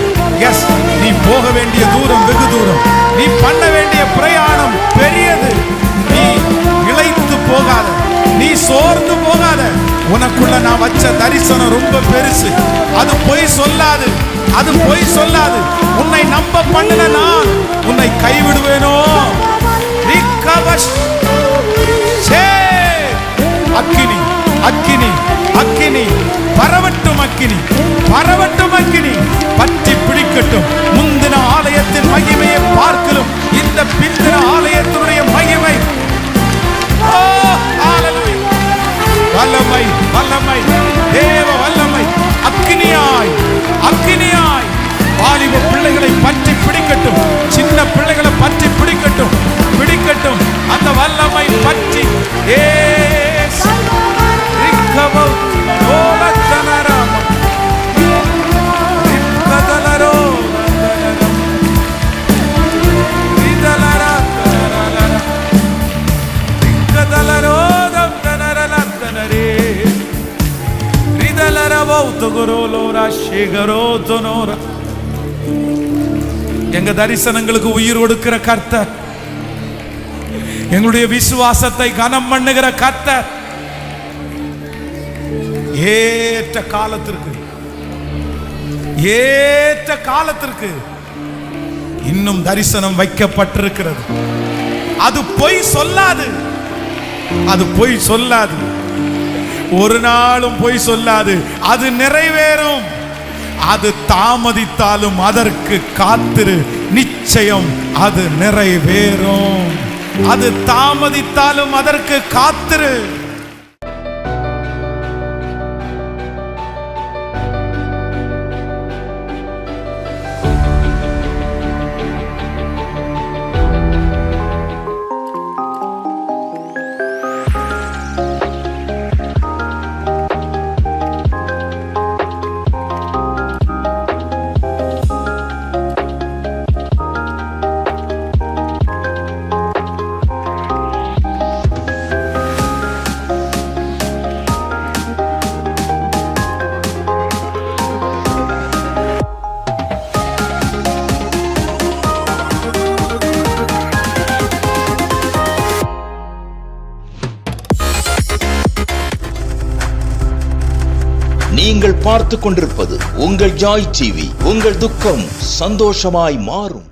எஸ், நீ போக வேண்டிய தூரம் வெகு தூரம், நீ பண்ண வேண்டிய பிரயாணம் பெரியது. நீ இளைத்து போகாத, நீ சோர்ந்து போகாத. உனக்குள்ள நான் வச்ச தரிசனம் ரொம்ப பெருசு. அது பொய் சொல்லாது, அது பொய் சொல்லாது. உன்னை நம்ப பண்ணின நான் உன்னை கைவிடுவேனோ? அக்கினி அக்கினி அக்கினி பரவட்டும், அக்கினி பரவட்டும், அக்கினி பற்றி பிடிக்கட்டும். முந்தின ஆலயத்தின் மகிமையை பார்க்கலும் இந்த பிந்தின ஆலயத்தினுடைய மகிமை, வல்லமை வல்லமை தேவ வல்லமை அக்கினியாய் அக்கினியாய் வாலிப பிள்ளைகளை பற்றி பிடிக்கட்டும், சின்ன பிள்ளைகளை பற்றி பிடிக்கட்டும், பிடிக்கட்டும் அந்த வல்லமை பற்றி. எங்க தரிசனங்களுக்கு உயிர் கொடுக்கிற கர்த்தர், எங்களுடைய விசுவாசத்தை கனம் பண்ணுகிற கர்த்தர், ஏற்ற காலத்திற்கு ஏற்ற காலத்திற்கு இன்னும் தரிசனம் வைக்கப்பட்டிருக்கிறது. அது பொய் சொல்லாது, அது பொய் சொல்லாது, ஒரு நாளும் பொய் சொல்லாது. அது நிறைவேறும். அது தாமதித்தாலும் அதற்கு காத்திரு, நிச்சயம் அது நிறைவேறும். அது தாமதித்தாலும் அதற்கு காத்திரு. நீங்கள் பார்த்து கொண்டிருப்பது உங்கள் ஜாய் டிவி. உங்கள் துக்கம் சந்தோஷமாய் மாறும்.